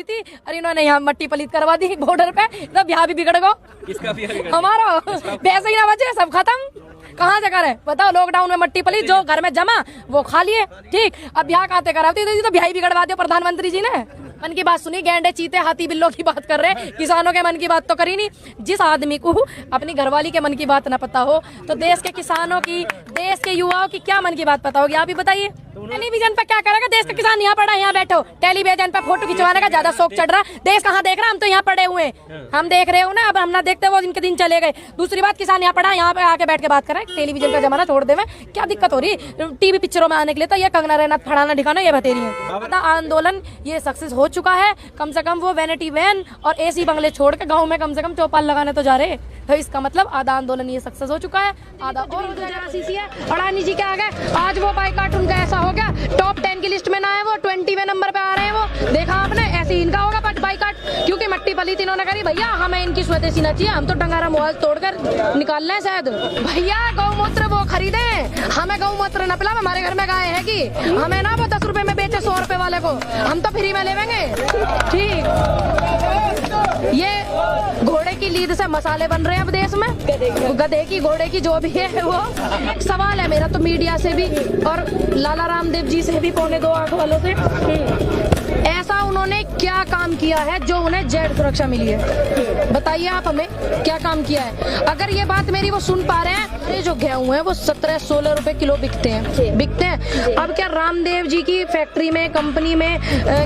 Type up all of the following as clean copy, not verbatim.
थी और इन्होंने यहाँ मट्टी पलीत करवा दी बॉर्डर पे, तो ब्याह भी बिगड़ गो। किसका भी हमारा पैसे ही ना बचे, सब खत्म। कहाँ से करे बताओ? लॉकडाउन में मट्टी पलीत जो घर में जमा वो खा लिए, ठीक। अब ब्याह खाते कराती तो ब्याह ही बिगड़वा दिया प्रधानमंत्री जी ने। मन की बात सुनी, गैंडे चीते हाथी बिल्लों की बात कर रहे हैं, किसानों के मन की बात तो करी नहीं। जिस आदमी को अपनी घरवाली के मन की बात ना पता हो तो देश के किसानों की, देश के युवाओं की क्या मन की बात पता होगी? आप ही बताइए। टेलीविजन पे क्या करेगा देश का किसान? यहाँ पड़ा, यहाँ बैठो, टेलीविजन पे फोटो खिंचवाने का ज्यादा शौक चढ़ रहा। देश कहाँ देख रहा? हम तो यहाँ पड़े हुए हैं, हम देख रहे हो ना। अब हम ना देखते वो इनके दिन चले गए। दूसरी बात, किसान यहाँ पड़ा, यहाँ पे आके बैठ के बात कर रहे हैं। टेलीविजन का जमाना छोड़ दे में क्या दिक्कत हो रही? टीवी पिक्चरों में आने के लिए तो ये कंगना रनौत फड़ाना ढिकाना ये बतेरी है। आंदोलन ये सक्सेस हो चुका है। कम से कम वो वैनिटी वैन और एसी बंगले छोड़ के गाँव में कम से कम चौपाल लगाने तो जा रहे। तो इसका मतलब आधा आंदोलन ये सक्सेस हो चुका है, आधा और अडानी जी के आ गए। आज वो बाइकाट उनका ऐसा हो गया, टॉप 10 की लिस्ट में ना है वो, 20वें नंबर पे आ रहे हैं वो। देखा आपने? ऐसे ही इनका होगा बाइकाट, क्योंकि मट्टी पलीत इन्होंने करी। भैया हमें इनकी स्वदेशी ना चाहिए, हम तो डंगारा मोबाइल तोड़कर निकाल रहे शायद। भैया गौमूत्र वो खरीदे, हमें गौमूत्र न पिला। हमारे घर में गाय है कि हमें ना वो 10 रुपए में बेचे 100 रुपए वाले को, हम तो फ्री में लेवेंगे, ठीक। ये घोड़े की लीद से मसाले बन रहे हैं अब देश में, गधे की घोड़े की जो भी है वो। एक सवाल है मेरा तो मीडिया से भी और लाला रामदेव जी से भी, 2.25 आंख वालों से, ऐसा उन्होंने क्या काम किया है जो उन्हें जेड सुरक्षा मिली है? बताइए आप हमें क्या काम किया है? अगर ये बात मेरी वो सुन पा रहे हैं, ये जो गेहूं है वो 17-16 रुपए किलो बिकते हैं। अब क्या रामदेव जी की फैक्ट्री में, कंपनी में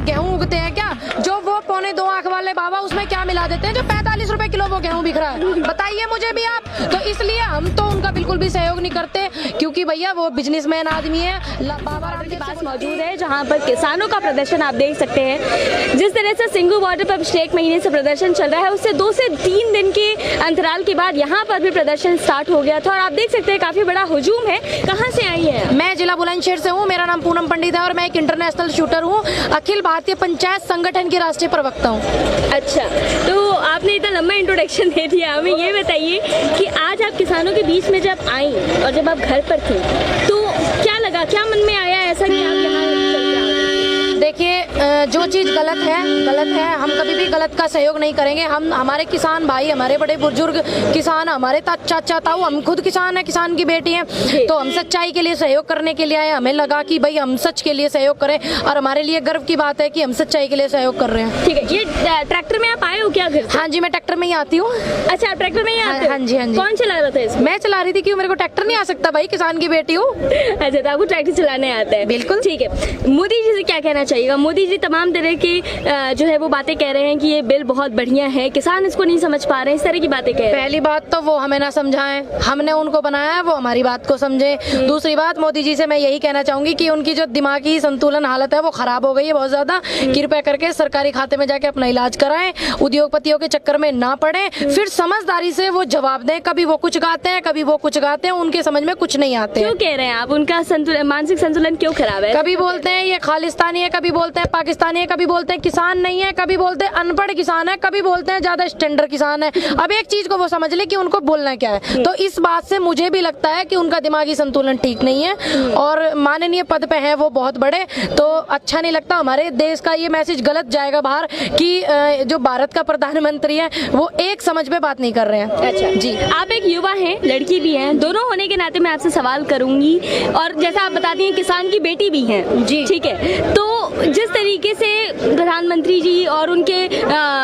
गेहूं उगते हैं क्या? जो वो 2.25 आंख वाले बाबा उसमें क्या मिला देते हैं जो 45 रुपए किलो वो गेहूं बिक रहा है? बताइए मुझे भी आप। तो इसलिए हम तो उनका बिल्कुल भी सहयोग नहीं करते, क्योंकि भैया वो बिजनेसमैन आदमी है। बाबा रामदेव के पास मौजूद है जहाँ पर किसानों का प्रदर्शन आप देख सकते हैं। जिस तरह से सिंघू बॉर्डर पर पिछले 1 महीने से प्रदर्शन चल रहा है, उससे 2 से 3 दिन के अंतराल के बाद यहाँ पर भी प्रदर्शन स्टार्ट हो गया था और आप देख सकते हैं काफी बड़ा हुजूम है। कहाँ से आई है? मैं जिला बुलंदशहर से हूँ, मेरा नाम पूनम पंडित है और मैं एक इंटरनेशनल शूटर हूँ, अखिल भारतीय पंचायत संगठन की राष्ट्रीय प्रवक्ता हूँ। अच्छा, तो आपने इतना लंबा इंट्रोडक्शन दे दिया, हमें ये बताइए कि आज आप किसानों के बीच में जब आई और जब आप घर पर थे तो क्या लगा, क्या मन में आया ऐसा कि आप यहाँ चल जाओ? देखिए, जो चीज़ गलत है, हम कभी भी गलत का सहयोग नहीं करेंगे। हम, हमारे किसान भाई, हमारे बड़े बुजुर्ग किसान, हमारे चाचा ताऊ, हम खुद किसान हैं, किसान की बेटी हैं, तो हम सच्चाई के लिए सहयोग करने के लिए आए। हमें लगा कि भाई हम सच के लिए सहयोग करें और हमारे लिए गर्व की बात है कि हम सच्चाई के लिए सहयोग कर रहे हैं। ठीक है, ये ट्रैक्टर में आप आए हो क्या घर? हाँ जी, मैं ट्रैक्टर में ही आती हूँ। अच्छा, आप ट्रैक्टर में ही आते हो? हाँ जी, हाँ जी। कौन चला रहा था इसमें? मैं चला रही थी, क्यों? मेरे को ट्रैक्टर नहीं आ सकता भाई, किसान की बेटी हूँ। अच्छा, तो आपको ट्रैक्टर चलाने आता है? बिल्कुल। ठीक है, मोदी जी से क्या कहना चाहिएगा? मोदी जी तमाम तरह की जो है वो बातें कह रहे हैं कि ये बिल बहुत बढ़िया है, किसान इसको नहीं समझ पा रहे हैं, इस तरह की बातें कह रहे हैं। पहली बात तो वो हमें ना समझाएं, हमने उनको बनाया है, वो हमारी बात को समझे। दूसरी बात, मोदी जी से मैं यही कहना चाहूंगी कि उनकी जो दिमागी संतुलन हालत है वो खराब हो गई है बहुत ज्यादा। कृपया करके सरकारी खाते में जाके अपना इलाज कराएं, उद्योगपतियों के चक्कर में ना पड़े, फिर समझदारी से वो जवाब दें। कभी वो कुछ गाते हैं, कभी वो कुछ गाते हैं, उनके समझ में कुछ नहीं आते। क्यों कह रहे हैं आप? उनका संतुलन, मानसिक संतुलन क्यों खराब है? कभी बोलते हैं ये खालिस्तानी है, कभी बोलते हैं पाकिस्तानी है, कभी बोलते हैं किसान नहीं है, कभी बोलते हैं अनपढ़ किसान है, कभी बोलते हैं ज्यादा स्टैंडर्ड किसान है। अब एक चीज को वो समझ ले कि उनको बोलना क्या है। तो इस बात से मुझे भी लगता है कि उनका दिमागी संतुलन ठीक नहीं है और माननीय पद पे है वो बहुत बड़े, तो अच्छा नहीं लगता। हमारे देश का ये मैसेज गलत जाएगा बाहर कि जो भारत का प्रधानमंत्री है वो एक समझ पे बात नहीं कर रहे हैं। अच्छा जी, आप एक युवा हैं, लड़की भी हैं, दोनों होने के नाते मैं आपसे सवाल करूंगी और जैसा आप बताती हैं किसान की बेटी भी हैं जी, ठीक है। तो जिस तरीके से प्रधानमंत्री जी और उनके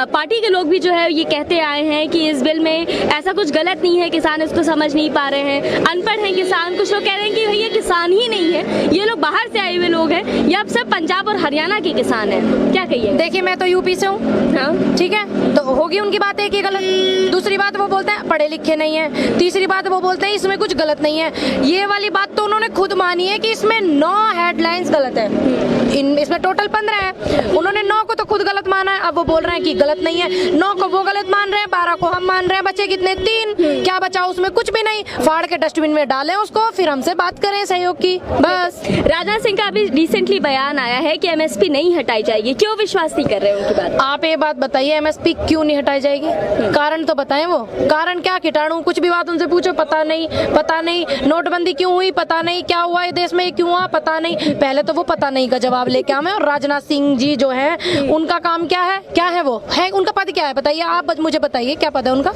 पार्टी के लोग भी जो है ये कहते आए हैं कि इस बिल में ऐसा कुछ गलत नहीं है, किसान इसको समझ नहीं पा रहे हैं, अनपढ़ हैं किसान। कुछ लोग कह रहे हैं कि भैया किसान ही नहीं है, ये लोग बाहर से आए हुए लोग हैं, ये अब सब पंजाब और हरियाणा के किसान हैं। क्या कहिए? देखिए, मैं तो यूपी से हूँ, हाँ ठीक है, तो होगी उनकी बात एक ही गलत। दूसरी बात वो बोलते हैं पढ़े लिखे नहीं है, तीसरी बात वो बोलते हैं इसमें कुछ गलत नहीं है। ये वाली बात तो उन्होंने खुद मानी है कि इसमें 9 हेडलाइंस गलत है, इसमें टोटल 15 है। उन्होंने 9 को तो खुद गलत माना है, अब वो बोल रहे हैं कि गलत नहीं है। 9 को वो गलत मान रहे हैं, 12 को हम मान रहे हैं, बचे कितने? 3। क्या बचा? उसमें कुछ भी नहीं, फाड़ के डस्टबिन में डालें उसको, फिर हमसे बात करें सहयोग की, बस। राजनाथ सिंह का अभी रिसेंटली बयान आया है कि एमएसपी नहीं हटाई जाएगी, क्यों विश्वास नहीं कर रहे हैं उनकी बात? आप ये बात बताइए, एमएसपी क्यों नहीं नहीं हटाई जाएगी? कारण तो बताएं वो, कारण क्या? कीटाणु कुछ भी बात उनसे पूछो, पता नहीं, पता नहीं। नोटबंदी क्यों हुई? पता नहीं। क्या हुआ ये देश में, क्यों हुआ? पता नहीं। पहले तो वो पता नहीं का जवाब लेके आवे। और राजनाथ सिंह जी जो है, उनका काम क्या है? क्या है वो है? उनका पद क्या है बताइए? आप मुझे बताइए क्या पद है उनका?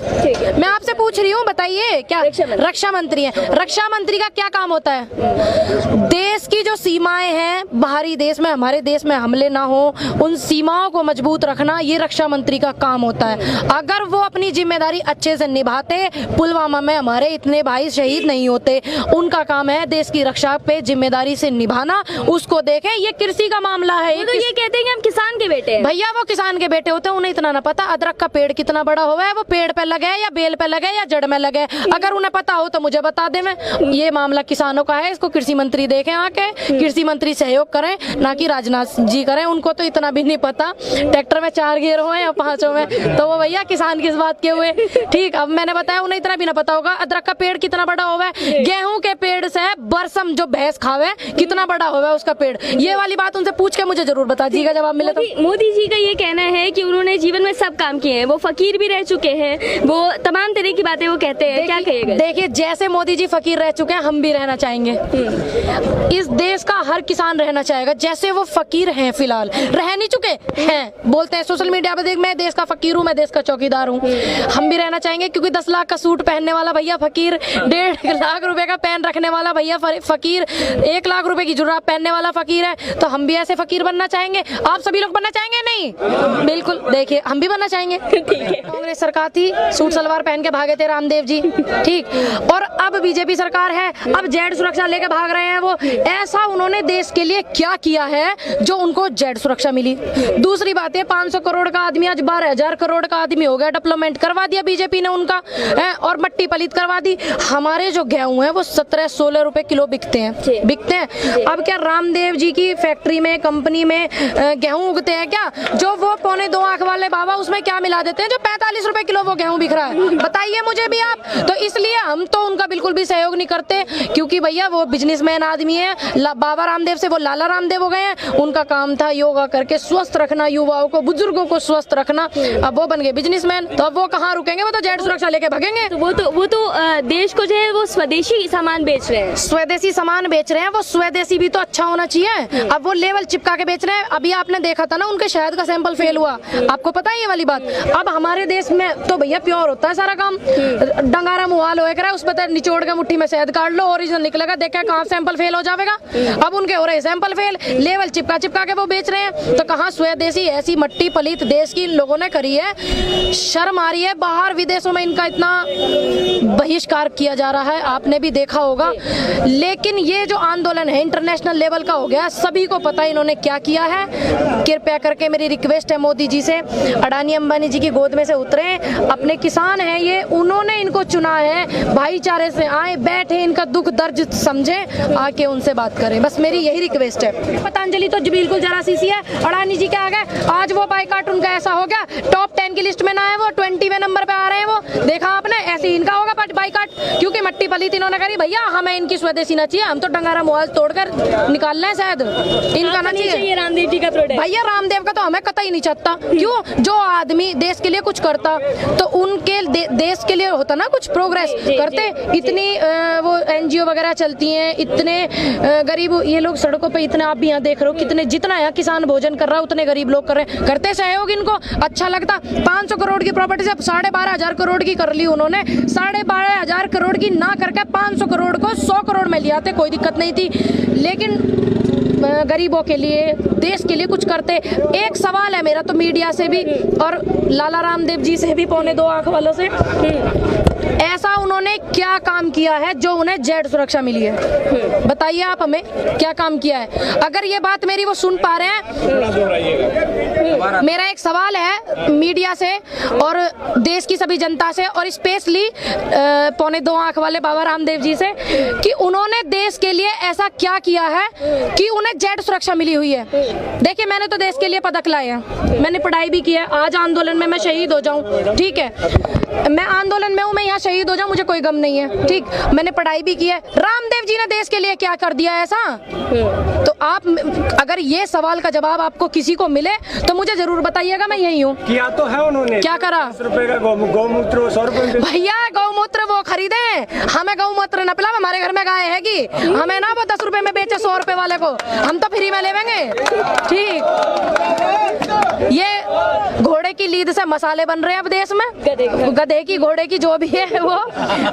मैं आपसे पूछ रही हूँ, बताइए क्या? रक्षा मंत्री है। रक्षा मंत्री का क्या काम होता है? देश की जो सीमाएं हैं, बाहरी देश में, हमारे देश में हमले ना हो, उन सीमाओं को मजबूत रखना, ये रक्षा मंत्री का काम होता है। अगर वो अपनी जिम्मेदारी अच्छे से निभाते, पुलवामा में हमारे इतने भाई शहीद नहीं होते। उनका काम है देश की रक्षा पे जिम्मेदारी से निभाना। उसको देखें, ये कृषि का मामला है। तो ये कहते हैं कि हम किसान के बेटे हैं। भैया वो किसान के बेटे होते हैं, उन्हें इतना ना पता अदरक का पेड़ कितना बड़ा हुआ है, वो पेड़ पे लगे या बेल पे लगे या जड़ में लगे। अगर उन्हें पता हो तो मुझे बता दे। मैं ये मामला किसानों का है, इसको कृषि मंत्री देखें आके, कृषि मंत्री सहयोग करें, ना कि राजनाथ जी करें। उनको तो इतना भी नहीं पता ट्रैक्टर में 4 गियर हो या 5 में, तो वो भैया किसान किस बात के हुए? ठीक, अब मैंने बताया उन्हें इतना भी ना पता होगा अदरक का पेड़ कितना बड़ा हुआ है। गेहूं के पेड़ से बरसम जो भैंस खावे कितना बड़ा हुआ है उसका पेड़, ये वाली बात उनसे पूछ के मुझे जरूर बता दीजिएगा, जवाब मिले तो। मोदी जी का ये कहना है कि उन्होंने जीवन में सब काम किए हैं, वो फकीर भी रह चुके हैं, वो तमाम तरह की बातें वो कहते हैं। क्या कहिएगा? देखिए, जैसे मोदी जी फकीर रह चुके हैं, हम भी रहना चाहेंगे। इस देश का हर किसान रहना चाहेगा जैसे वो फकीर हैं। फिलहाल रह नहीं चुके हैं, बोलते हैं सोशल मीडिया पे, देख मैं देश का फकीर हूँ, मैं देश का चौकीदार हूँ। हम भी रहना चाहेंगे, क्योंकि 10 लाख का सूट पहनने वाला भैया फकीर, 1.5 लाख रुपए का पेन रखने वाला भैया फकीर, 1 लाख रुपए की जुराब पहनने वाला फकीर है। तो हम भी ऐसे फकीर बनना चाहेंगे। आप सभी लोग बनना चाहेंगे? नहीं, बिल्कुल। देखिए, हम भी बनना चाहेंगे। कांग्रेस सरकार थी, सूट सलवार पहन के भागे थे रामदेव जी, ठीक। और अब बीजेपी सरकार है, अब जेड सुरक्षा लेके भाग रहे हैं वो। ऐसा उन्होंने देश के लिए क्या किया है जो उनको जेड सुरक्षा मिली? दूसरी बात है, 500 करोड़ का आदमी आज 12,000 करोड़ का आदमी हो गया। डेवलपमेंट करवा दिया बीजेपी ने उनका है, और मट्टी पलित करवा दी। हमारे जो गेहूं है वो 17-16 रुपए किलो बिकते हैं। अब क्या रामदेव जी की फैक्ट्री में, कंपनी में गेहूं उगते हैं क्या? जो वो 2.25 आंख वाले बाबा उसमें क्या मिला देते हैं जो 45 रुपए किलो वो गेहूं बिक रहा है? बताइए मुझे भी आप। तो इसलिए हम तो उनका बिल्कुल भी सहयोग नहीं करते, क्योंकि भैया वो बिजनेसमैन आदमी है। बाबा रामदेव से वो लाला रामदेव हो गए हैं। उनका काम था योगा करके स्वस्थ रखना युवाओं को, बुजुर्गों को स्वस्थ रखना। अब वो बन गए बिजनेसमैन, तो अब वो कहाँ रुकेंगे? वो तो जेड सुरक्षा लेके भागेंगे। तो वो तो देश को जो है वो स्वदेशी सामान बेच रहे हैं। स्वदेशी सामान बेच रहे हैं, वो स्वदेशी भी तो अच्छा होना चाहिए। अब वो लेवल चिपका के बेच रहे हैं। अभी आपने देखा था ना, उनके शहद का सैंपल फेल हुआ, आपको पता है ये वाली बात? अब हमारे देश में तो भैया प्योर होता है सारा काम। डंगारा मुहाल हो रहा है, उस पर निचोड़ के मुट्ठी में शहद काट लो, ओरिजिनल निकलेगा। देखा कहाँ सैंपल फेल हो जाएगा? अब उनके हो रहे सैंपल फेल, लेवल चिपका चिपका के वो बेच रहे हैं। तो कहाँ स्वदेशी ऐसी मट्टी पलित देश की इन लोगों ने करी है? शर्म आ रही है। बाहर विदेशों में इनका इतना बहिष्कार किया जा रहा है, आपने भी देखा होगा। लेकिन ये जो आंदोलन है इंटरनेशनल लेवल का हो गया, सभी को पता है इन्होंने क्या किया है। कृपया करके मेरी रिक्वेस्ट है मोदी जी से, अडानी अंबानी जी की गोद में से उतरे। अपने किसान हैं ये, उन्होंने इनको चुना है, भाईचारे से आए, बैठे, इनका दुख दर्द समझे, आके उनसे बात करें। बस मेरी यही रिक्वेस्ट है। पतंजलि तो बिल्कुल जरा सी है, अडानी जी क्या आ गए? आज वो बाइकाट उनका ऐसा हो गया, टॉप 10 की लिस्ट में ना है, वो 20वें नंबर पे आ रहे हैं। वो देखा आपने? ऐसे इनका होगा बाइकाट, क्योंकि मट्टी पलित इन्होंने करी। भैया हमें इनकी स्वदेशी ना चाहिए, हम तो डंगारा मोबाइल तोड़कर निकालना है शायद, इनका ना चाहिए। रामदेव जी का प्रोडक्ट भैया रामदेव का तो हमें कतई नहीं चाहता। क्यों? जो आदमी देश के लिए कुछ करता तो उनके देश के लिए होता ना कुछ प्रोग्रेस करते। इतनी वो NGO वगैरह चलती हैं, इतने गरीब ये लोग सड़कों पे, इतने आप भी यहाँ देख रहे हो कितने, जितना यहाँ किसान भोजन कर रहा है उतने गरीब लोग कर रहे हैं। करते सहयोग इनको अच्छा लगता। 500 करोड़ की प्रॉपर्टी से 12,500 करोड़ की कर ली उन्होंने। 12,500 करोड़ की ना करके 500 करोड़ को 100 करोड़ में ले आते, कोई दिक्कत नहीं थी। लेकिन गरीबों के लिए, देश के लिए कुछ करते। एक सवाल है मेरा तो मीडिया से भी और लाला रामदेव जी से भी, 2.25 आंख वालों से, ऐसा उन्होंने क्या काम किया है जो उन्हें जेड सुरक्षा मिली है? बताइए आप हमें क्या काम किया है। अगर ये बात मेरी वो सुन पा रहे हैं, मेरा एक सवाल है मीडिया से और देश की सभी जनता से, और स्पेशली 2.25 आंख वाले बाबा रामदेव जी से, कि उन्होंने देश के लिए ऐसा क्या किया है कि उन्हें जेड सुरक्षा मिली हुई है। देखिए, मैंने तो देश के लिए पदक लाए हैं, मैंने पढ़ाई भी की है। आज आंदोलन में मैं शहीद हो जाऊं, ठीक है, मैं आंदोलन में हूं, मैं यहाँ शहीद हो जाऊं मुझे कोई गम नहीं है, ठीक। मैंने पढ़ाई भी की है। रामदेव जी ने देश के लिए क्या कर दिया ऐसा? तो आप अगर ये सवाल का जवाब आपको किसी को मिले तो मुझे जरूर बताइएगा, मैं यही हूँ। किया तो है उन्होंने। क्या करा? 10 रुपए का गौमूत्र 100 रुपए। भैया गौमूत्र वो खरीदे, हमें गौमूत्र न पिला, हमारे घर में गाय हैगी, हमें ना वो 10 रुपए में बेचे 100 रुपए वाले को, हम तो फ्री में लेवेंगे, ठीक। ये घोड़े की लीद से मसाले बन रहे हैं अब देश में, गधे की घोड़े की जो भी है वो,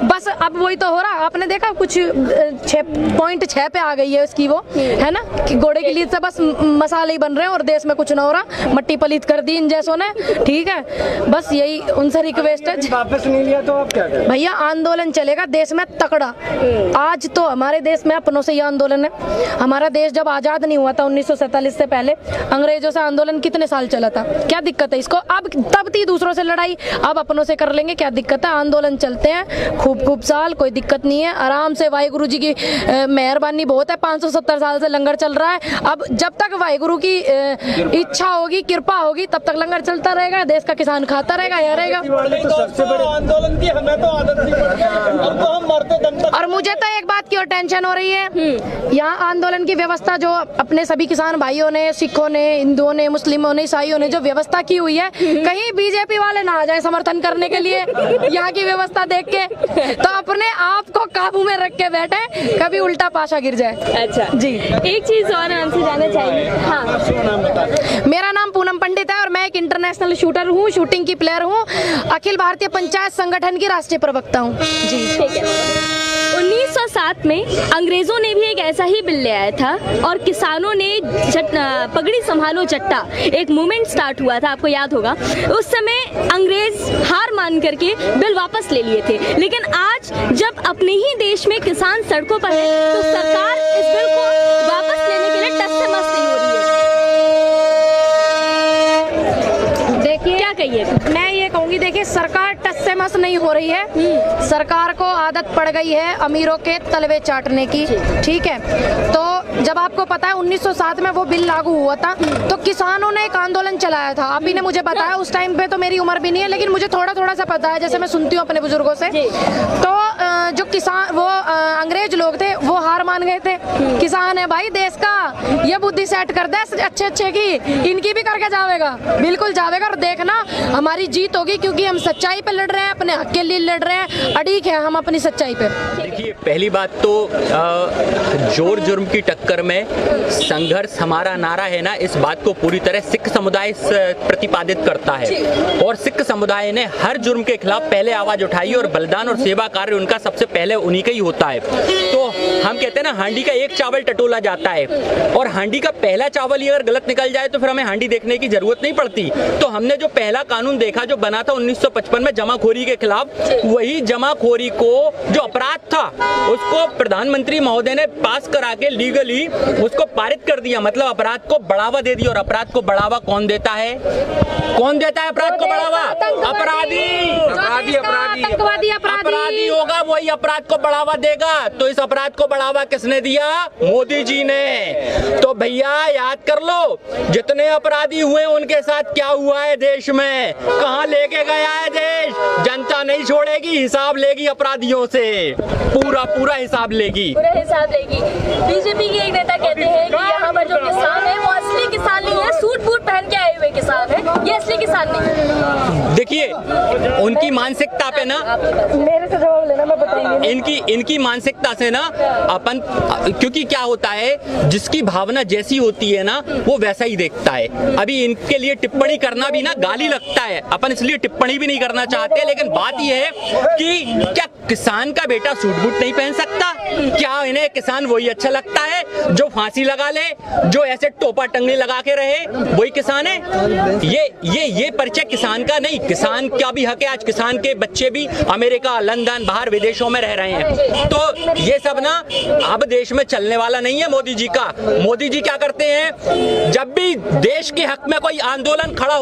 बस अब वही तो हो रहा। आपने देखा कुछ 6.6 पे आ गई है उसकी वो, है ना, कि घोड़े की लीद से बस मसाले ही बन रहे हैं और देश में कुछ ना हो रहा। मट्टी पलीत कर दी इन जैसों ने, ठीक है। बस यही उनसे रिक्वेस्ट है। वापस नहीं लिया तो आप क्या करें? भैया आंदोलन चलेगा देश में तकड़ा। आज तो हमारे देश में अपनों से ये आंदोलन है। हमारा देश जब आजाद नहीं हुआ था 1947 से पहले, अंग्रेजों से आंदोलन कितने साल चला था? क्या दिक्कत है इसको? अब तब थी दूसरों से लड़ाई, अब अपनों से कर लेंगे, क्या दिक्कत है? आंदोलन चलते हैं खूब साल, कोई दिक्कत नहीं है, आराम से। वाहिगुरु जी की मेहरबानी बहुत है, 570 साल से लंगर चल रहा है। अब जब तक वाहिगुरु की इच्छा होगी, कृपा होगी, तब तक लंगर चलता रहेगा, देश का किसान खाता रहेगा, यह रहेगा। तो सबसे बड़े आंदोलन की हमें तो आदत नहीं पड़ गई, अब तो हम मरते दम तक। और मुझे तो एक बात की और टेंशन हो रही है, यहाँ आंदोलन की व्यवस्था जो अपने सभी किसान भाइयों ने, सिखों ने, हिंदुओं ने, मुस्लिमों ने, ईसाइयों ने जो व्यवस्था की हुई है, कहीं बीजेपी वाले ना आ जाए समर्थन करने के लिए यहाँ की व्यवस्था देख के, तो अपने आप को काबू में रख के बैठे, कभी उल्टा पाशा गिर जाए। अच्छा जी, एक चीज और आपसे जानना चाहिए। हाँ, मेरा नाम पूनम पंडित है और मैं एक इंटरनेशनल शूटर हूँ, शूटिंग की प्लेयर हूँ, अखिल भारतीय पंचायत संगठन की राष्ट्रीय प्रवक्ता हूँ। जी, ठीक है। 1907 में अंग्रेजों ने भी एक ऐसा ही बिल ले आया था और किसानों ने पगड़ी संभालो जट्टा एक मूवमेंट स्टार्ट हुआ था, आपको याद होगा। उस समय अंग्रेज हार मान करके बिल वापस ले लिए थे, लेकिन आज जब अपने ही देश में किसान सड़कों पर है तो सरकार इस बिल को वापस लेने के लिए टस से मस नहीं हो रही है। देखिए क्या कहिए? मैं ये कहूँगी, देखिए सरकार टस से मस नहीं हो रही है, सरकार को आदत पड़ गई है अमीरों के तलवे चाटने की, ठीक है। तो जब आपको पता है 1907 में वो बिल लागू हुआ था तो किसानों ने एक आंदोलन चलाया था। आप ही ने मुझे बताया, उस टाइम पे तो मेरी उम्र भी नहीं है, लेकिन मुझे थोड़ा सा पता है, जैसे मैं सुनती हूँ अपने बुजुर्गों से। तो जो किसान वो अंग्रेज लोग थे वो हार मान गए थे, किसान है भाई देश का, ये बुद्धि सेट कर दे अच्छे की, इनकी भी करके जावेगा, बिल्कुल जावेगा, और देखना हमारी जीत होगी, क्योंकि हम सच्चाई पे लड़ रहे हैं, अपने हक के लिए लड़ रहे हैं, अड़ीक है हम अपनी सच्चाई पे। देखिए, पहली बात तो जोर जुर्म की टक्कर में संघर्ष हमारा नारा है ना, इस बात को पूरी तरह सिख समुदाय प्रतिपादित करता है और सिख समुदाय ने हर जुर्म के खिलाफ पहले आवाज उठाई और बलिदान और सेवा कार्य उनका सबसे पहले उन्हीं का ही होता है। तो हम कहते हैं ना, हांडी का एक चावल टटोला जाता है और हांडी का पहला चावल ही अगर गलत निकल जाए तो फिर हमें हांडी देखने की जरूरत नहीं पड़ती। तो हमने जो पहला कानून देखा जो बना था 1955 में जमाखोरी के खिलाफ, वही जमाखोरी को जो अपराध था उसको प्रधानमंत्री महोदय ने पास करा के लीगली उसको पारित कर दिया, मतलब अपराध को बढ़ावा दे दिया। और अपराध को बढ़ावा कौन देता है? कौन देता है अपराध को बढ़ावा? अपराधी अपराधी होगा, वही अपराध को बढ़ावा देगा। तो इस अपराध को बढ़ावा किसने दिया? मोदी जी ने। तो भैया याद कर लो, जितने अपराधी हुए उनके साथ क्या हुआ है देश में, कहां लेके गया है देश। जनता नहीं छोड़ेगी, हिसाब लेगी अपराधियों से, पूरा हिसाब लेगी। बीजेपी के एक नेता कहते हैं कि यहाँ पर जो किसान है वो असली किसान नहीं है, सूट बूट पहन के आए हुए किसान है, ये असली किसान नहीं है। देखिए, उनकी मानसिकता पे ना, मेरे से जवाब लेना, मैं बताऊंगी। इनकी मानसिकता से ना अपन, क्योंकि क्या होता है, जिसकी भावना जैसी होती है ना वो वैसा ही देखता है। अभी इनके लिए टिप्पणी करना भी ना गाली लगता है, अपन इसलिए टिप्पणी भी नहीं करना चाहते, लेकिन बात यह है कि क्या किसान का बेटा सूट बूट नहीं पहन सकता? क्या इन्हें किसान वही अच्छा लगता है जो फांसी लगा ले, जो ऐसे टोपा टंगनी लगा के रहे, वही किसान है? ये परिचय किसान का नहीं, किसान का भी हक है। आज किसान के बच्चे भी अमेरिका, लंदन, बाहर विदेशों में रह रहे हैं। तो ये सब ना अब देश में चलने वाला नहीं है मोदी जी का। मोदी जी क्या करते हैं, जब भी देश के हक में कोई आंदोलन खड़ा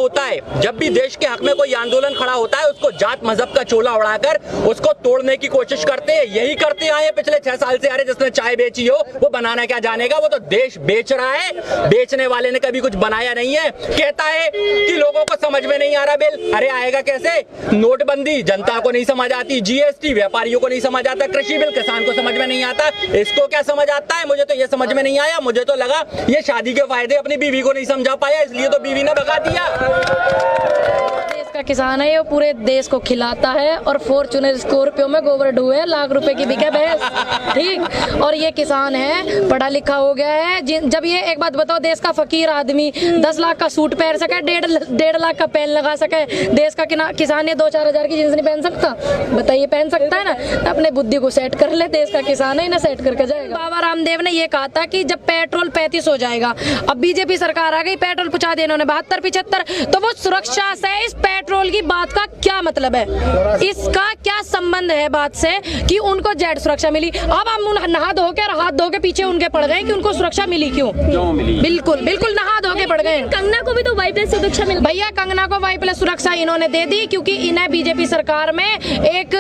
होता है, उसको जात मजहब का चोला उड़ाकर उसको तोड़ने की कोशिश करते हैं। यही करते आए पिछले 6 साल से। अरे जिसने चाय बेची हो वो बनाना क्या जानेगा, वो तो देश बेच रहा है, बेचने वाले ने कभी कुछ बनाया नहीं है। कहता है कि लोगों को समझ में नहीं आ रहा बिल। अरे आएगा कैसे? नोटबंदी जनता को नहीं समझ आती, जीएसटी व्यापारियों को नहीं समझ आता, कृषि बिल किसान को समझ में नहीं आता, इसको क्या समझ आता है? मुझे तो ये समझ में नहीं आया। मुझे तो लगा ये शादी के फायदे अपनी बीवी को नहीं समझा पाया, इसलिए तो बीवी ने भगा दिया। देश का किसान है, ये पूरे देश को खिलाता है और फॉर्च्यूनर स्कॉर्पियो में गोबर ढुए लाख रुपए की बिके भैंस, ठीक। और ये किसान है, पढ़ा लिखा हो गया है। जब ये एक बात बताओ, देश का फकीर आदमी 10 लाख का सूट पहन सके, 1.5 लाख का पेन लगा सके, देश का किसान ये 2-4 हजार की जींस नहीं पहन सकता? बताइए, पहन सकता है ना? अपने बुद्धि को सेट कर ले, देश का किसान है, इन्हें सेट करके जाएगा। बाबा रामदेव ने ये कहा था कि जब पेट्रोल 35 हो जाएगा, अब बीजेपी सरकार आ गई, पेट्रोल पहुंचा दिया इन्होंने 72-75, तो वो सुरक्षा से इस पेट्रोल की बात का क्या मतलब है? इसका क्या संबंध है बात से कि उनको जेड सुरक्षा मिली? अब हम नहा धो के हाथ धो के पीछे उनके पड़ गए कि उनको सुरक्षा मिली क्यों मिली? बिल्कुल बिल्कुल नहा धो के पड़ गए। कंगना को भी तो वाई प्लस सुरक्षा मिल, भैया कंगना को वाई प्लस सुरक्षा इन्होंने दे दी क्योंकि इन्हें बीजेपी सरकार में एक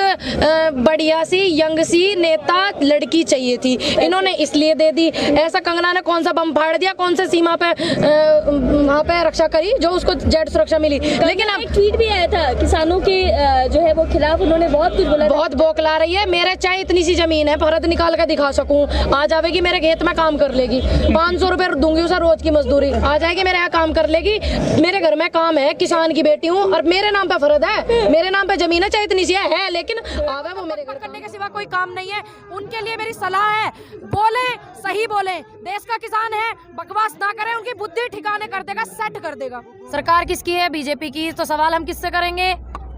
बढ़िया सी यंग सी नेता लड़की चाहिए थी, इन्होंने इसलिए दे दी। ऐसा कंगना ने कौन सा बम फाड़ दिया, कौन से सीमा पे वहाँ पे रक्षा करी जो उसको जेड सुरक्षा मिली? लेकिन अब एक ट्वीट भी आया था किसानों के जो है वो खिलाफ, उन्होंने बहुत कुछ बोला, बहुत बौखला रही है। मेरे चाहे इतनी सी जमीन है, फरद निकाल के दिखा सकूं, आ जाएगी मेरे खेत में काम कर लेगी, 500 रुपए दूंगी उसे रोज की मजदूरी, आ जाएगी मेरे यहाँ काम कर लेगी। मेरे घर में काम है, किसान की बेटी हूँ और मेरे नाम पे फरद है, मेरे नाम पे जमीन है, चाहे इतनी सी है, लेकिन आगे वो मेरे घर करने के सिवा कोई काम नहीं है। उनके लिए मेरी सलाह है, बोले सही बोले, देश का किसान है, बकवास ना करें, उनकी बुद्धि ठिकाने कर देगा, सेट कर देगा। सरकार किसकी है? बीजेपी की। तो सवाल हम किससे करेंगे?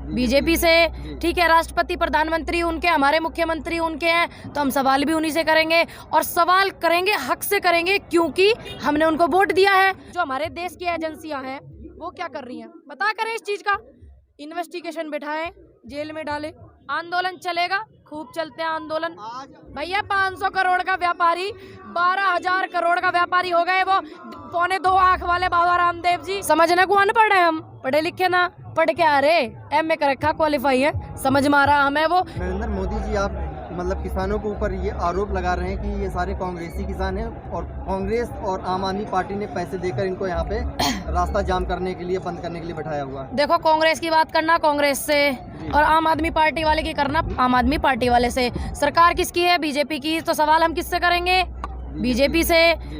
बीजेपी से, ठीक है। राष्ट्रपति प्रधानमंत्री उनके, हमारे मुख्यमंत्री उनके हैं, तो हम सवाल भी उन्हीं से करेंगे और सवाल करेंगे हक से करेंगे क्योंकि हमने उनको वोट दिया है। जो हमारे देश की एजेंसियां हैं वो क्या कर रही हैं पता करें इस चीज का, इन्वेस्टिगेशन बिठाएं, जेल में डाले, आंदोलन चलेगा, खूब चलते हैं आंदोलन। भैया 500 करोड़ का व्यापारी 12,000 करोड़ का व्यापारी हो गए, वो 2.25 आंख वाले बाबा रामदेव जी। समझने को अनपढ़ है हम, पढ़े लिखे ना, पढ़ के आ रहे, एमए कर रखा, क्वालिफाई है, समझ में आ रहा हमें वो। नरेंद्र मोदी जी, आप मतलब किसानों के ऊपर ये आरोप लगा रहे हैं कि ये सारे कांग्रेसी किसान हैं और कांग्रेस और आम आदमी पार्टी ने पैसे देकर इनको यहाँ पे रास्ता जाम करने के लिए, बंद करने के लिए बैठाया हुआ। देखो, कांग्रेस की बात करना कांग्रेस से और आम आदमी पार्टी वाले की करना आम आदमी पार्टी वाले से। सरकार किसकी है? बीजेपी की। तो सवाल हम किससे करेंगे? बीजेपी से,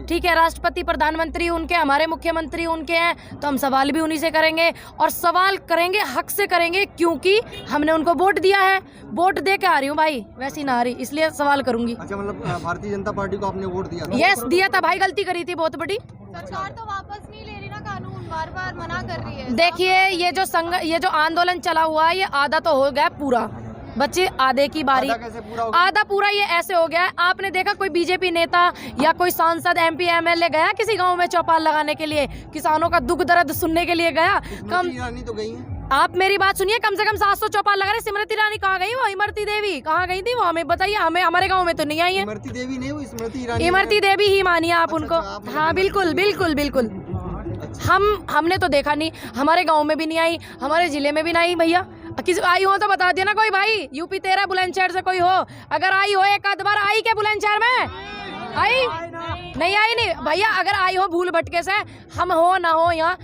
ठीक है। राष्ट्रपति प्रधानमंत्री उनके, हमारे मुख्यमंत्री उनके हैं, तो हम सवाल भी उन्हीं से करेंगे और सवाल करेंगे हक से करेंगे क्योंकि हमने उनको वोट दिया है। वोट दे के आ रही हूँ भाई, वैसी ना आ रही, इसलिए सवाल करूंगी। अच्छा, मतलब भारतीय जनता पार्टी को आपने वोट दिया? यस, दिया था भाई, गलती करी थी बहुत बड़ी। सरकार तो वापस नहीं ले रही ना कानून, बार बार मना कर रही है। देखिए, ये जो आंदोलन चला हुआ है, ये आधा तो हो गया पूरा, बच्चे आधे की बारी, आधा पूरा ये ऐसे हो गया है। आपने देखा कोई बीजेपी नेता या कोई सांसद, एमपी, एमएलए गया किसी गांव में चौपाल लगाने के लिए, किसानों का दुख दर्द सुनने के लिए गया? कम तो गई है। आप मेरी बात सुनिए, कम से कम 700 चौपाल लगा रहे। स्मृति ईरानी कहाँ गई? वो इमरती देवी कहाँ गई थी? वो हमें बताइए, हमें हमारे गाँव में तो नहीं आई है। इमरती देवी नहीं, वो स्मृति ईरानी, इमरती देवी ही मानिए आप उनको। हाँ बिल्कुल बिल्कुल बिल्कुल, हमने तो देखा नहीं, हमारे गांव में भी नहीं आई, हमारे जिले में भी नहीं। भैया किसी आई हो तो बता दिया ना कोई भाई, यूपी 13 बुलंदशहर से कोई हो, अगर आई हो एक आध बार। आई क्या बुलंदशहर में? आई नहीं, आई नहीं भैया। अगर आई हो भूल भटके से, हम हो ना हो यहाँ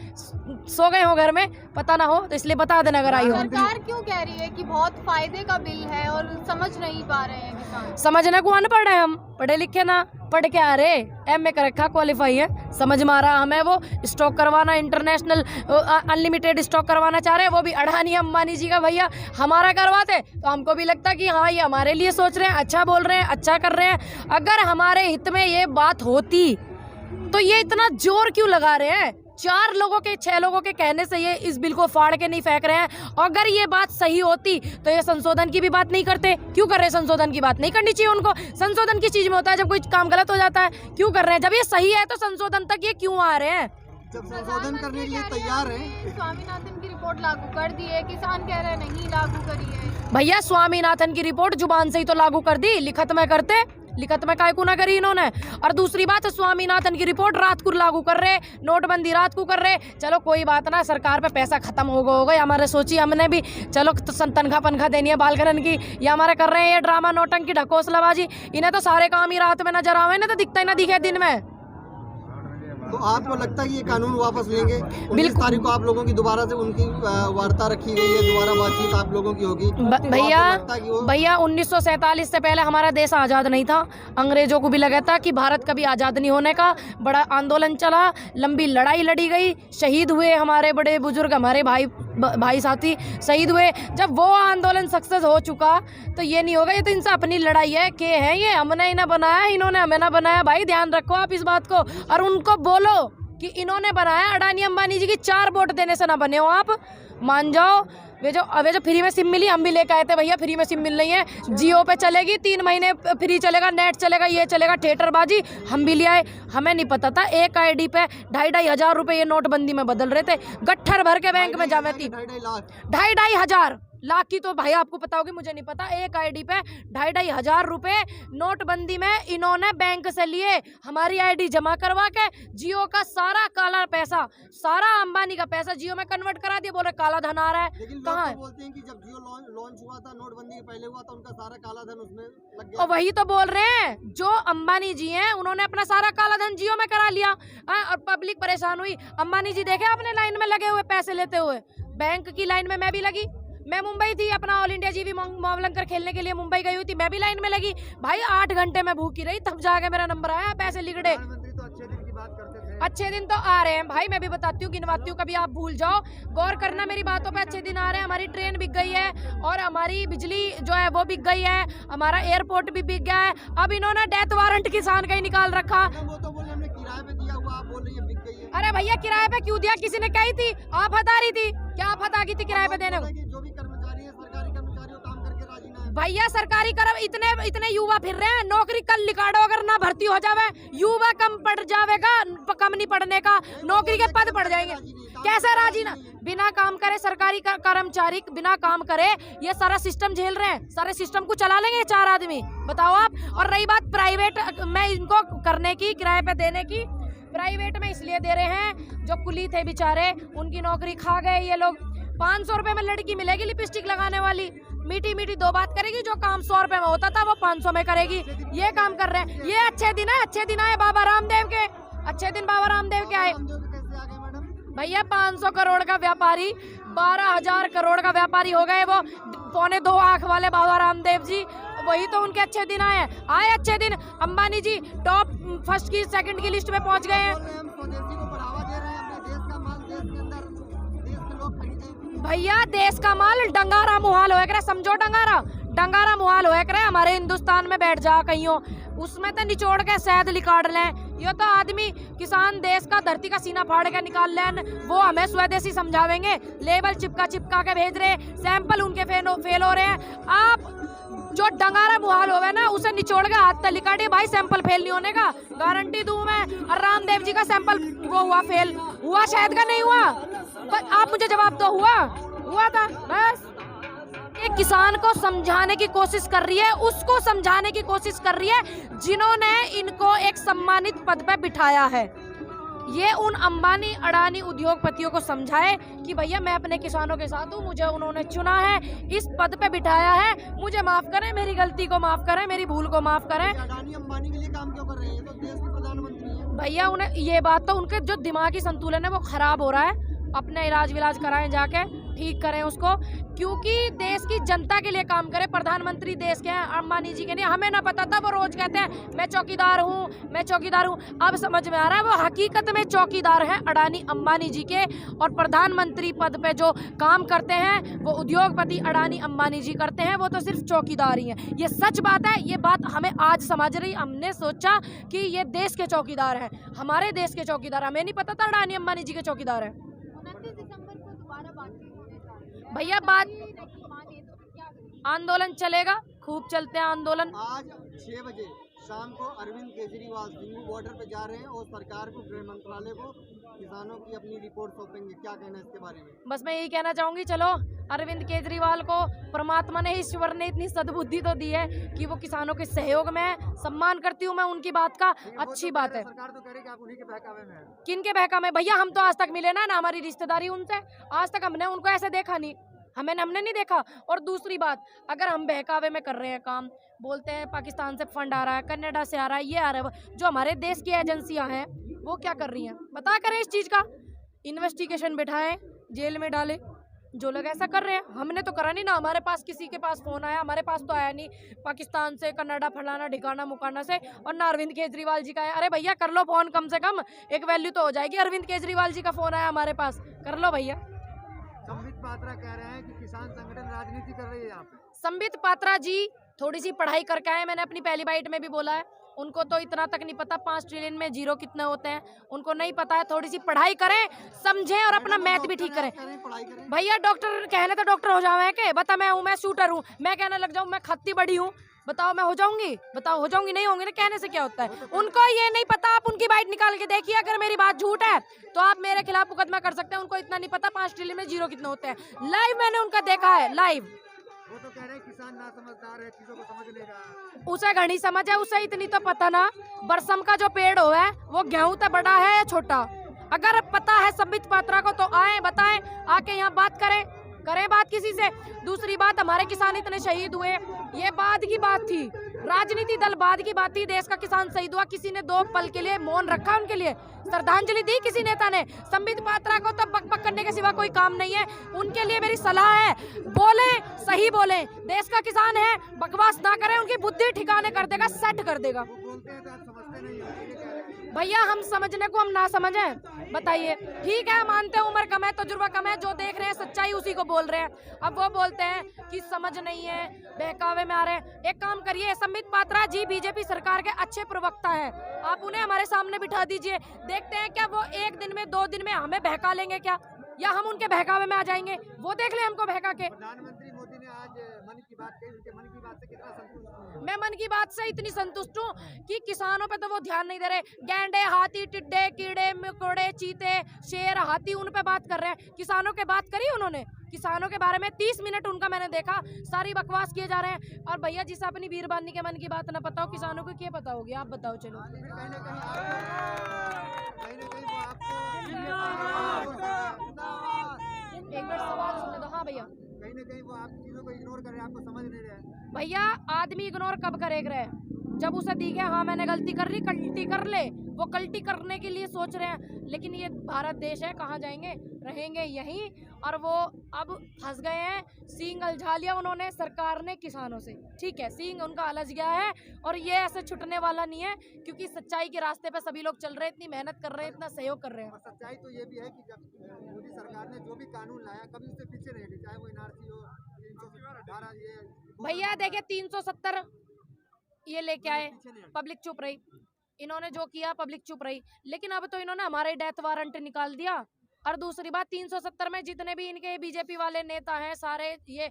सो गए हो घर में, पता ना हो, तो इसलिए बता देना अगर आई हो। सरकार क्यों कह रही है कि बहुत फायदे का बिल है और समझ नहीं पा रहे हैं किसान? समझने को अनपढ़ है हम, पढ़े लिखे ना, पढ़ के आ रहे, एमए कर रखा, क्वालिफाई है, समझ में आ रहा हमें वो। स्टॉक करवाना, इंटरनेशनल अनलिमिटेड स्टॉक करवाना चाह रहे हैं, वो भी अडानी अंबानी जी का। भैया हमारा करवाते तो हमको भी लगता कि हाँ ये हमारे लिए सोच रहे हैं, अच्छा बोल रहे हैं, अच्छा कर रहे हैं। अगर हमारे हित में ये बात होती तो ये इतना जोर क्यों लगा रहे हैं? 4 लोगों के, 6 लोगों के कहने से ये इस बिल को फाड़ के नहीं फेंक रहे हैं। अगर ये बात सही होती तो ये संशोधन की भी बात नहीं करते। क्यों कर रहे हैं? संशोधन की बात नहीं करनी चाहिए उनको। संशोधन किस चीज में होता है? जब कोई काम गलत हो जाता है। क्यों कर रहे हैं? जब ये सही है तो संशोधन तक ये क्यों आ रहे हैं? जब संशोधन करने के लिए तैयार है। स्वामीनाथन की रिपोर्ट लागू कर दी है, किसान कह रहे हैं नहीं लागू करी है। भैया स्वामीनाथन की रिपोर्ट जुबान से ही तो लागू कर दी, लिखत में करते, लिखत में काय को ना करी इन्होंने। और दूसरी बात, स्वामीनाथन की रिपोर्ट रात को लागू कर रहे, नोटबंदी रात को कर रहे। चलो कोई बात ना, सरकार पे पैसा खत्म हो गया हमारे, सोची हमने भी, चलो तनख्वाह पनखा देनी है बालकरन की, ये हमारे कर रहे हैं ये ड्रामा, नौटंकी, ढकोसलाबाजी। इन्हें तो सारे काम ही रात में नजर आवे, इन्हें तो दिखता ही ना दिखे दिन में। तो आपको लगता है कि ये कानून वापस लेंगे? 19 तारीख को आप लोगों की दोबारा से उनकी वार्ता रखी गई है, दोबारा बातचीत आप लोगों की होगी। तो भैया आपको लगता है कि वो भैया 1947 से पहले हमारा देश आज़ाद नहीं था। अंग्रेजों को भी लगा था कि भारत कभी आज़ाद नहीं होने का। बड़ा आंदोलन चला, लंबी लड़ाई लड़ी गई, शहीद हुए हमारे बड़े बुजुर्ग, हमारे भाई साथी शहीद हुए। जब वो आंदोलन सक्सेस हो चुका तो ये नहीं होगा, ये तो इनसे अपनी लड़ाई है के है, ये हमने इन्हें बनाया, इन्होंने हमें ना बनाया। भाई ध्यान रखो आप इस बात को, और उनको बोलो कि इन्होंने बनाया। अडानी अंबानी जी की 4 वोट देने से ना बने हो आप, मान जाओ। वे जो फ्री में सिम मिली, हम भी लेकर आए थे भैया, फ्री में सिम मिल रही है, जियो पे चलेगी, 3 महीने फ्री चलेगा, नेट चलेगा, ये चलेगा, थिएटरबाजी हम भी ले आए। हमें नहीं पता था एक आईडी पे 2,500 हजार रुपए ये नोटबंदी में बदल रहे थे। गट्ठर भर के बैंक में जावे थी, 2,500 हजार लाख की तो भाई आपको पता होगी, मुझे नहीं पता। एक आईडी पे 2,500 हजार रुपए नोटबंदी में इन्होंने बैंक से लिए, हमारी आईडी जमा करवा के जियो का सारा काला पैसा, सारा अंबानी का पैसा जियो में कन्वर्ट करा दिया। बोल रहे काला धन आ रहा है। लेकिन लोग कहाँ तो है? बोलते हैं कि जब जियो लॉन्च हुआ था, नोटबंदी के पहले हुआ था, उनका सारा काला धन उसमें लग गया। और वही तो बोल रहे हैं, जो अंबानी जी हैं उन्होंने अपना सारा काला धन जियो में करा लिया। और पब्लिक परेशान हुई। अंबानी जी देखे आपने लाइन में लगे हुए पैसे लेते हुए, बैंक की लाइन में मैं भी लगी। मैं मुंबई थी, अपना ऑल इंडिया जीवी मोवलंकर खेलने के लिए मुंबई गई हुई थी, मैं भी लाइन में लगी भाई। 8 घंटे में भूखी रही, तब जाके मेरा नंबर आया, पैसे लिगड़े। प्रधानमंत्री तो अच्छे दिन की बात करते थे। अच्छे दिन तो आ रहे हैं भाई, मैं भी बताती हूँ, गिनवाती हूँ, कभी आप भूल जाओ। गौर करना मेरी बातों पे, अच्छे दिन आ रहे हैं। हमारी ट्रेन बिक गई है और हमारी बिजली जो है वो बिक गई है, हमारा एयरपोर्ट भी बिक गया है। अब इन्होंने डेथ वारंट किसान का ही निकाल रखा। वो तो बोले हमने किराए पे दिया हुआ, आप बोल रही है बिक गई है। अरे भैया किराए पे क्यों दिया? किसी ने कही थी? आप हटा रही थी क्या? आप हटा की थी किराए पे देने को? जो भी कर्मचारी है, सरकारी कर्मचारी, वो काम करके राजी ना है। भैया सरकारी कर्म इतने युवा फिर रहे हैं, नौकरी कल निकालो, अगर ना भर्ती हो जावे, युवा कम पड़ जाएगा, कम नहीं पड़ने का, नौकरी के पद पड़ जाएंगे। कैसे राजी ना? बिना काम करे सरकारी कर्मचारी बिना काम करे ये सारा सिस्टम झेल रहे हैं। सारे सिस्टम को चला लेंगे 4 आदमी, बताओ आप। और रही बात प्राइवेट में इनको करने की, किराए पे देने की, प्राइवेट में इसलिए दे रहे हैं, जो कुली थे बेचारे उनकी नौकरी खा गए ये लोग। 500 रुपए में लड़की मिलेगी लिपस्टिक लगाने वाली, मीठी मीठी 2 बात करेगी, जो काम 100 रुपए में होता था वो 500 में करेगी। ये काम कर रहे हैं। ये अच्छे दिन है, अच्छे दिन आए बाबा रामदेव के, अच्छे दिन बाबा रामदेव के आए। कैसे आ गए मैडम? भैया 500 करोड़ का व्यापारी 12,000 करोड़ का व्यापारी हो गए, वो 2.25 आंख वाले बाबा रामदेव जी, वही तो उनके अच्छे दिन आए अच्छे दिन। अंबानी जी टॉप 1st की 2nd की लिस्ट में पहुंच गए हैं। हम स्वदेशी को बढ़ावा दे रहे हैं, अपने देश का माल देश के अंदर, देश के लोग खरीदें। भैया देश का माल डंगारा मुहाल होए करे, समझो डंगारा मुहाल होए करे। हमारे हिंदुस्तान में बैठ जा कहीं, उसमें तो निचोड़ के शहद निकाल लें। ये तो आदमी किसान देश का धरती का सीना फाड़ के निकाल लें, वो हमें स्वदेशी समझावेंगे। लेबल चिपका के भेज रहे, सैंपल उनके फेल हो रहे हैं। आप जो डंगारा मुहाल होवे ना, उसे निचोड़ के हाथ तक लिकाटिए भाई, सैंपल फेल नहीं होने का गारंटी दूं मैं। और रामदेव जी का सैंपल वो हुआ फेल, हुआ शहद का नहीं हुआ? बस आप मुझे जवाब दो, हुआ था बस। एक किसान को समझाने की कोशिश कर रही है, उसको समझाने की कोशिश कर रही है जिन्होंने इनको एक सम्मानित पद पे बिठाया है। ये उन अंबानी अडानी उद्योगपतियों को समझाए कि भैया मैं अपने किसानों के साथ हूँ, मुझे उन्होंने चुना है, इस पद पे बिठाया है, मुझे माफ करें, मेरी गलती को माफ करें, मेरी भूल को माफ करें। अडानी अंबानी के लिए काम क्यों कर रहे हैं? ये तो देश के प्रधानमंत्री हैं। भैया उन्हें ये बात तो, उनके जो दिमागी संतुलन है वो खराब हो रहा है। अपने इलाज विलाज कराएं, जाके ठीक करें उसको, क्योंकि देश की जनता के लिए काम करें। प्रधानमंत्री देश के हैं, अंबानी जी के नहीं। हमें ना पता था, वो रोज कहते हैं मैं चौकीदार हूँ। अब समझ में आ रहा है वो हकीकत में चौकीदार हैं अडानी अंबानी जी के, और प्रधानमंत्री पद पे जो काम करते हैं वो उद्योगपति अडानी अंबानी जी करते हैं, वो तो सिर्फ चौकीदार ही हैं। ये सच बात है, ये बात हमें आज समझ रही। हमने सोचा कि ये देश के चौकीदार हैं, हमारे देश के चौकीदार, हमें नहीं पता था अडानी अंबानी जी के चौकीदार हैं। 29 दिसंबर को दोबारा बातचीत होने जा रही है। भैया बात, माने तो क्या करेंगे? आंदोलन चलेगा, खूब चलते हैं आंदोलन। आज 6 बजे शाम को अरविंद केजरीवाल सिंघू बॉर्डर पे जा रहे हैं और सरकार को, गृह मंत्रालय को किसानों की अपनी रिपोर्ट सौंपेंगे। क्या कहना है इसके बारे में? बस मैं यही कहना चाहूंगी, चलो अरविंद केजरीवाल को परमात्मा ने, ईश्वर ने इतनी सद्बुद्धि तो दी है कि वो किसानों के सहयोग में है। सम्मान करती हूँ मैं उनकी बात का, अच्छी बात है। सरकार तो कह रही है कि आप उन्हीं के बहकावे में हैं। किन के बहका में? भैया हम तो आज तक मिले ना हमारी रिश्तेदारी उनसे, आज तक हमने उनको ऐसे देखा नहीं, हमने नहीं देखा। और दूसरी बात, अगर हम बहकावे में कर रहे हैं काम, बोलते हैं पाकिस्तान से फंड आ रहा है, कनाडा से आ रहा है, ये आ रहा है, जो हमारे देश की एजेंसियां हैं वो क्या कर रही हैं, पता करें इस चीज़ का, इन्वेस्टिगेशन बैठाएं, जेल में डालें जो लोग ऐसा कर रहे हैं। हमने तो करा नहीं ना, हमारे पास किसी के पास फोन आया, हमारे पास तो आया नहीं, पाकिस्तान से, कनाडा, फलाना ढिकाना मुकाना से, और ना अरविंद केजरीवाल जी का है। अरे भैया कर लो फोन, कम से कम एक वैल्यू तो हो जाएगी। अरविंद केजरीवाल जी का फोन आया हमारे पास, कर लो भैया। संबित पात्रा कह रहे हैं कि किसान संगठन राजनीति कर रही है यहाँ पे। संबित पात्रा जी थोड़ी सी पढ़ाई करके आए, मैंने अपनी पहली बाइट में भी बोला है, उनको तो इतना तक नहीं पता 5 ट्रिलियन में जीरो कितने होते हैं, उनको नहीं पता है। थोड़ी सी पढ़ाई करें, समझें और अपना मैथ भी ठीक करें। भैया डॉक्टर कहने तो डॉक्टर हो जावे के, बता मैं हूँ, मैं शूटर हूँ, मैं कहने लग जाऊँ मैं खत्ती बड़ी हूँ, बताओ मैं हो जाऊंगी? बताओ हो जाऊंगी? नहीं होंगी ना, कहने से क्या होता है। उनको ये नहीं पता, आप उनकी बाइट निकाल के देखिए, अगर मेरी बात झूठ है तो आप मेरे खिलाफ मुकदमा कर सकते हैं। उनको इतना नहीं पता 5 ट्रिलियन में जीरो कितने होते हैं। लाइव मैंने उनका देखा है, लाइव। वो तो कह रहे हैं किसान ना समझदार है, चीजों को समझ नहीं रहा। उसे घनी समझ है, उसे इतनी तो पता ना, बरसम का जो पेड़ हो है वो गेहूं तो बड़ा है या छोटा। अगर पता है संबित पात्रा को तो आए, बताएं, आके यहाँ बात करें बात किसी से। दूसरी बात, हमारे किसान इतने शहीद हुए, ये बाद की बात थी, राजनीति दल बाद की बात थी। देश का किसान शहीद हुआ, किसी ने 2 पल के लिए मौन रखा, उनके लिए श्रद्धांजलि दी किसी नेता ने? संबित पात्रा को तो बक करने के सिवा कोई काम नहीं है। उनके लिए मेरी सलाह है, बोले सही बोले, देश का किसान है, बकवास ना करें, उनकी बुद्धि ठिकाने कर देगा, सेट कर देगा। बोलते हैं तो आप समझते नहीं हो, ये कह रहे हैं। भैया हम समझने को हम ना समझें, बताइए। ठीक है, मानते हैं उम्र कम है, तजुर्बा कम है, जो देख रहे हैं सच्चाई उसी को बोल रहे हैं। अब वो बोलते हैं कि समझ नहीं है, बहकावे में आ रहे हैं। एक काम करिए, संबित पात्रा जी बीजेपी सरकार के अच्छे प्रवक्ता हैं, आप उन्हें हमारे सामने बिठा दीजिए, देखते हैं क्या वो 1 दिन में 2 दिन में हमें बहका लेंगे क्या, या हम उनके बहकावे में आ जाएंगे, वो देख ले हमको बहका के। प्रधानमंत्री मोदी ने आज मन की बात कही, उनके मन की बात से कितना संतुष्ट हैं? मैं मन की बात से इतनी संतुष्ट हूँ कि किसानों पे तो वो ध्यान नहीं दे रहे। गैंडे, हाथी, टिड्डे, कीड़े मकोड़े, चीते, शेर, हाथी, उन पे बात कर रहे हैं। किसानों के बात करी उन्होंने, किसानों के बारे में 30 मिनट उनका मैंने देखा, सारी बकवास किए जा रहे हैं। और भैया जिसे अपनी वीरबानी के मन की बात ना पता हो, किसानों को क्या पता होगी, आप बताओ। चलो कहीं ना कहीं वो आपको एक मिनट सवाल सुनने दो। हाँ भैया, कहीं ना कहीं वो आप चीजों को इग्नोर कर रहे हैं, आपको समझ नहीं रहे। भैया आदमी इग्नोर कब करेगा? जब उसे दिखे हाँ मैंने गलती कर ली, कल्टी कर ले, वो कल्टी करने के लिए सोच रहे हैं। लेकिन ये भारत देश है, कहाँ जाएंगे, रहेंगे यहीं। और वो अब फंस गए हैं, सींग उलझा लिया उन्होंने, सरकार ने किसानों से। ठीक है, सींग उनका अलझ गया है और ये ऐसे छुटने वाला नहीं है, क्योंकि सच्चाई के रास्ते पे सभी लोग चल रहे हैं, इतनी मेहनत कर रहे हैं, इतना सहयोग कर रहे हैं। और सच्चाई तो ये भी है कि जब मोदी सरकार ने जो भी कानून लाया, कभी उससे पीछे नहीं हटी, चाहे वो एनआरसी हो, 318 ये। भैया देखिए 370 ये लेके आए, पब्लिक चुप रही, इन्होंने जो किया पब्लिक चुप रही। लेकिन अब तो इन्होंने हमारे डेथ वारंट निकाल दिया। और दूसरी बात, 370 में जितने भी इनके बीजेपी वाले नेता हैं, सारे ये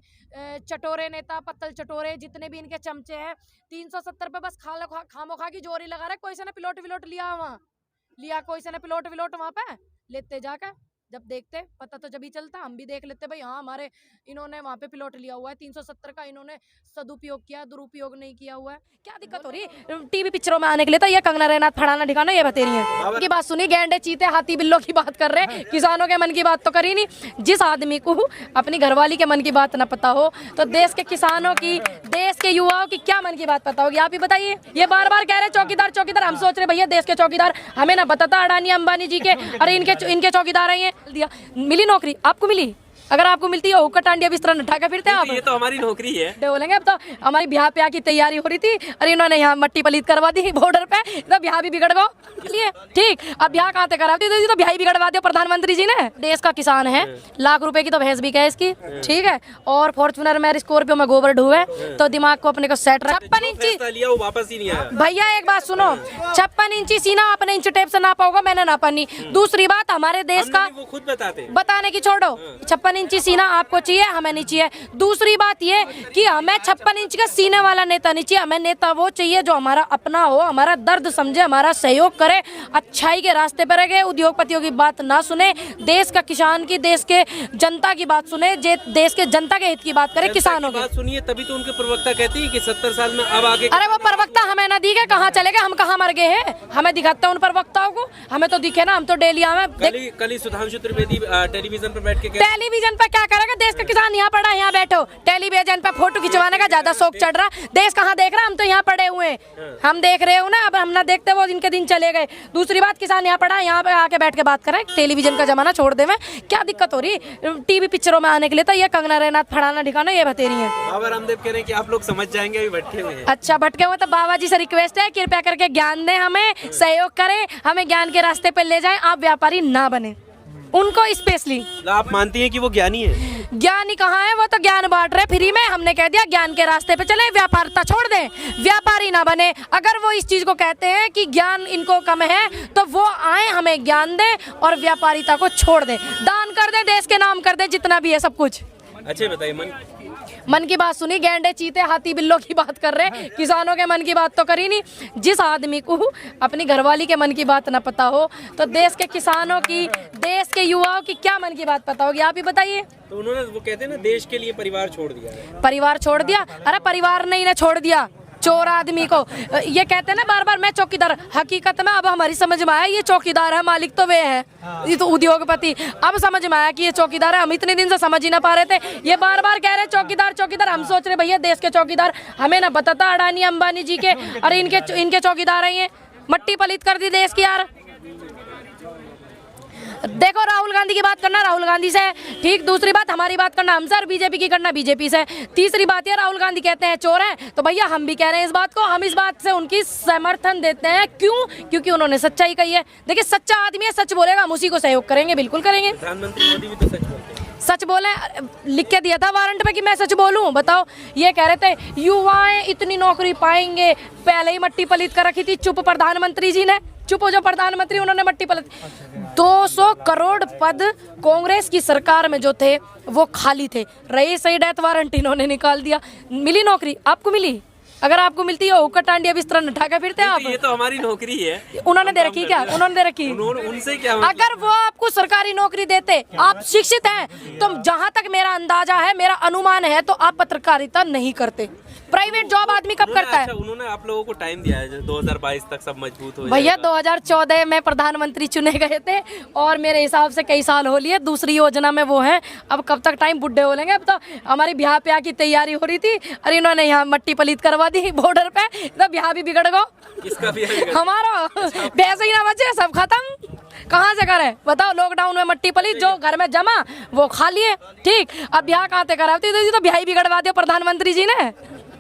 चटोरे नेता, पत्तल चटोरे, जितने भी इनके चमचे हैं, 370 पे बस खामोखा की जोरी लगा रहे। कोई से ने पिलोट विलोट लिया, वहाँ लिया, कोई से ने पिलोट विलोट वहाँ पे लेते जाकर, जब देखते पता तो जब ही चलता, हम भी देख लेते भाई हाँ हमारे इन्होंने वहाँ पे पिलोट लिया हुआ है। 370 का इन्होंने सदुपयोग किया, दुरुपयोग नहीं किया हुआ है। क्या दिक्कत हो रही है टीवी पिक्चरों में आने के लिए? तो ये कंगना रनौत फड़ाना ठिकाना ये बतेरी है उनकी बात सुनी, गैंडे, चीते, हाथी, बिल्लों की बात कर रहे हैं, किसानों के मन की बात तो करी नहीं। जिस आदमी को अपनी घरवाली के मन की बात न पता हो, तो देश के किसानों की, देश के युवाओं की क्या मन की बात पता होगी? आप ही बताइए। ये बार बार कह रहे चौकीदार चौकीदार, हम सोच रहे भैया देश के चौकीदार हमें ना बताता, अडानी अंबानी जी के, अरे इनके चौकीदार हैं। ये दिया, मिली नौकरी आपको? मिली? अगर आपको मिलती है हुक्का टांडिया बिस्तरा नठा के फिरते हैं आप? ये तो हमारी नौकरी है। बोलेंगे अब तो हमारी ब्याह प्याह की तैयारी हो रही थी, अरे इन्होंने यहाँ मट्टी पलीत करवा दी बॉर्डर पे, तो ब्याह भी बिगड़ गो लिए। ठीक, अब ब्याह कहाँ से कराती थी, तो ब्याह ही बिगड़वा दिया प्रधानमंत्री जी ने। देश का किसान है, लाख रुपए की तो भैंस भी है इसकी, ठीक है, और फॉर्चुनर में, स्कॉर्पियो में गोबर ढूए, तो दिमाग को अपने को सेट रहा। 56 इंची लिया वो वापस ही नहीं आया। भैया एक बात सुनो, 56 इंची सीना अपने इंच टेप से नापा होगा, मैंने नापा नहीं। दूसरी बात, हमारे देश का वो खुद बताते, बताने की छोड़ो, 56 इंची सीना आपको चाहिए, हमें नहीं चाहिए। दूसरी बात ये कि हमें 56 इंच का सीने वाला नेता नहीं चाहिए, हमें नेता वो चाहिए जो हमारा अपना हो, हमारा दर्द समझे, हमारा सहयोग करे, अच्छाई के रास्ते पर रहे, उद्योगपतियों की बात ना सुने, देश का किसान की, देश के जनता की बात सुने, देश के जनता के हित की बात करे, किसानों की बात सुनिए। तभी तो उनके प्रवक्ता कहते हैं कि 70 साल में अब आगे। अरे वो प्रवक्ता हमें ना दिखे, कहाँ चले गए, हम कहाँ मर गए हैं? हमें दिखाते हैं उन प्रवक्ताओं को, हमें तो दिखे ना, हम तो डेली कल ही सुधांशु त्रिवेदी टेलीविजन पर बैठ के टेलीविजन पर क्या करेगा? देश का किसान यहाँ पड़ा है, यहाँ बैठो, टेली जिन पे फोटो खिंचवाने का ज्यादा शौक चढ़ रहा। देश कहाँ देख रहा, हम तो यहाँ पड़े हुए हैं, हम देख रहे हो ना। अब हम ना देखते वो इनके दिन चले गए। दूसरी बात, किसान यहाँ पड़ा, यहाँ पे आके बैठ के बात करें। टेलीविजन का जमाना छोड़ देवे, क्या दिक्कत हो रही टीवी पिक्चरों में आने के लिए? तो ये कंगना रनौत फड़ाना ढिकाना ये बतेरी है। बाबा रामदेव कह रहे हैं कि आप लोग समझ जाएंगे, अभी भटके हुए हैं। अच्छा, भटके हुए तो बाबा जी से रिक्वेस्ट है, कृपया करके ज्ञान दें, हमें सहयोग करें, हमें ज्ञान के रास्ते पे ले जाएं। आप व्यापारी ना बने, उनको स्पेशली। आप मानती हैं कि वो ज्ञानी है? ज्ञानी कहाँ है, वो तो ज्ञान बांट रहे फ्री में। हमने कह दिया ज्ञान के रास्ते पे चले, व्यापारता छोड़ दें, व्यापारी ना बने। अगर वो इस चीज को कहते हैं कि ज्ञान इनको कम है, तो वो आए, हमें ज्ञान दें और व्यापारिता को छोड़ दें, दान कर दें, देश के नाम कर दें, जितना भी है सब कुछ। अच्छे बताइए, मन की बात सुनी, गैंडे चीते हाथी बिल्लों की बात कर रहे हैं, किसानों के मन की बात तो करी नहीं। जिस आदमी को अपनी घरवाली के मन की बात ना पता हो, तो देश के किसानों की, देश के युवाओं की क्या मन की बात पता होगी? आप ही बताइए। तो उन्होंने, वो कहते हैं ना, देश के लिए परिवार छोड़ दिया है। परिवार छोड़ दिया? अरे परिवार नहीं ना छोड़ दिया, चोर आदमी को। ये कहते हैं ना बार बार मैं चौकीदार, हकीकत में अब हमारी समझ में आया ये चौकीदार है, मालिक तो वे हैं, ये तो उद्योगपति। अब समझ में आया कि ये चौकीदार है, हम इतने दिन से समझ ही ना पा रहे थे। ये बार बार कह रहे चौकीदार चौकीदार, हम सोच रहे भैया देश के चौकीदार हमें ना बताता अडानी अंबानी जी के, अरे इनके चौकीदार है ये। मट्टी पलीत कर दी देश की यार। देखो राहुल गांधी की बात करना राहुल गांधी से, ठीक। दूसरी बात हमारी बात करना हमसे, और बीजेपी की करना बीजेपी से। तीसरी बात ये, राहुल गांधी कहते हैं चोर हैं, तो भैया हम भी कह रहे हैं इस बात को, हम इस बात से उनकी समर्थन देते हैं। क्यों? क्योंकि उन्होंने सच्चाई कही है। देखिए सच्चा आदमी है, सच बोलेगा, हम उसी को सहयोग करेंगे, बिल्कुल करेंगे। प्रधानमंत्री मोदी भी तो सच बोलते हैं। सच बोले, लिख के दिया था वारंट पे कि मैं सच बोलूं। बताओ, ये कह रहे थे युवाएं इतनी नौकरी पाएंगे, पहले ही मट्टी पलीत कर रखी थी। चुप प्रधानमंत्री जी ने, चुप हो जो प्रधानमंत्री, उन्होंने मट्टी पलीत। 200 करोड़ पद कांग्रेस की सरकार में जो थे वो खाली थे, रही सही डेथ वारंट इन्होंने निकाल दिया। मिली नौकरी? आपको मिली? अगर आपको मिलती है हुक्का टांडिया बिस्तर नठा के फिरते हैं आप। ये तो हमारी नौकरी है। उन्होंने दे रखी क्या? उन्होंने दे रखी। उनसे क्या? अगर वो आपको सरकारी नौकरी देते, आप शिक्षित हैं, तो जहां तक मेरा अंदाजा है, मेरा अनुमान है, तो आप पत्रकारिता नहीं करते। प्राइवेट जॉब आदमी कब करता है? उन्होंने आप लोगों को टाइम दिया है 2022 तक सब मजबूत हो भैया 2014 में प्रधानमंत्री चुने गए थे, और मेरे हिसाब से कई साल हो लिए, दूसरी योजना में वो हैं। अब कब तक टाइम बुढ़े हो लेंगे? अब तो हमारी ब्याह प्याह की तैयारी हो रही थी, अरे इन्होंने यहाँ मट्टी पलीत करवा दी बॉर्डर पे, तो ब्याह भी बिगड़ गो। किसका भी हमारा पैसे ही ना बचे, सब खत्म। कहाँ से करें बताओ? लॉकडाउन में मट्टी पलीत जो घर में जमा वो खा लिए, ठीक। अब ब्याह कहाँ से कराती, तो ब्याह ही बिगड़वा दिया प्रधानमंत्री जी ने।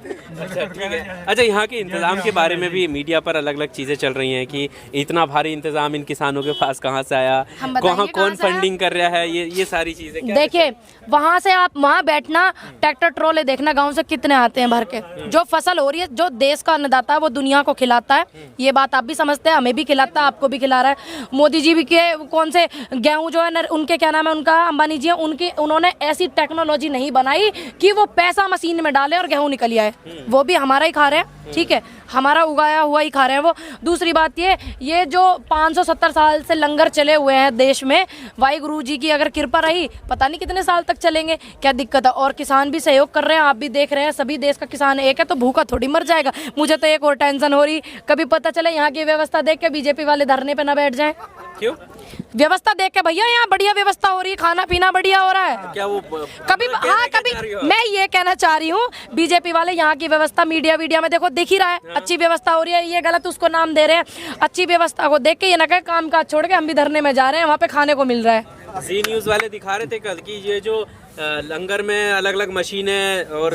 अच्छा ठीक है। अच्छा, यहाँ के इंतजाम के बारे में भी मीडिया पर अलग अलग चीजें चल रही हैं कि इतना भारी इंतजाम इन किसानों के पास कहाँ से आया, कहाँ कौन फंडिंग कर रहा है, ये सारी चीजें। देखिए वहाँ से आप वहाँ बैठना, ट्रैक्टर ट्रोले देखना गांव से कितने आते हैं भर के। जो फसल हो रही है, जो देश का अन्नदाता है वो दुनिया को खिलाता है, ये बात आप भी समझते हैं, हमें भी खिलाता है, आपको भी खिला रहा है। मोदी जी भी के कौन से गेहूँ जो है उनके, क्या नाम है उनका, अंबानी जी है, उन्होंने ऐसी टेक्नोलॉजी नहीं बनाई कि वो पैसा मशीन में डाले और गेहूँ निकल आए, वो भी हमारा ही खा रहे हैं, ठीक है, हमारा उगाया हुआ ही खा रहे हैं वो। दूसरी बात ये जो 570 साल से लंगर चले हुए हैं देश में, वाहिगुरु जी की अगर कृपा रही, पता नहीं कितने साल तक चलेंगे, क्या दिक्कत है। और किसान भी सहयोग कर रहे हैं, आप भी देख रहे हैं, सभी देश का किसान एक है, तो भूखा थोड़ी मर जाएगा। मुझे तो एक और टेंशन हो रही, कभी पता चले यहाँ की व्यवस्था देख के बीजेपी वाले धरने पे ना बैठ जाएं। क्यों? व्यवस्था देख के भैया, यहाँ बढ़िया व्यवस्था हो रही है, खाना पीना बढ़िया हो रहा है। क्या वो कभी हाँ कभी मैं ये कहना चाह रही हूँ, बीजेपी वाले यहाँ की व्यवस्था मीडिया में देखो दिख ही रहा है, अच्छी व्यवस्था हो रही है, ये गलत उसको नाम दे रहे हैं। अच्छी व्यवस्था को देख के ये ना कहे काम काज छोड़ के हम भी धरने में जा रहे हैं, वहाँ पे खाने को मिल रहा है। जी न्यूज़ वाले दिखा रहे थे कल की ये जो लंगर में अलग अलग मशीनें और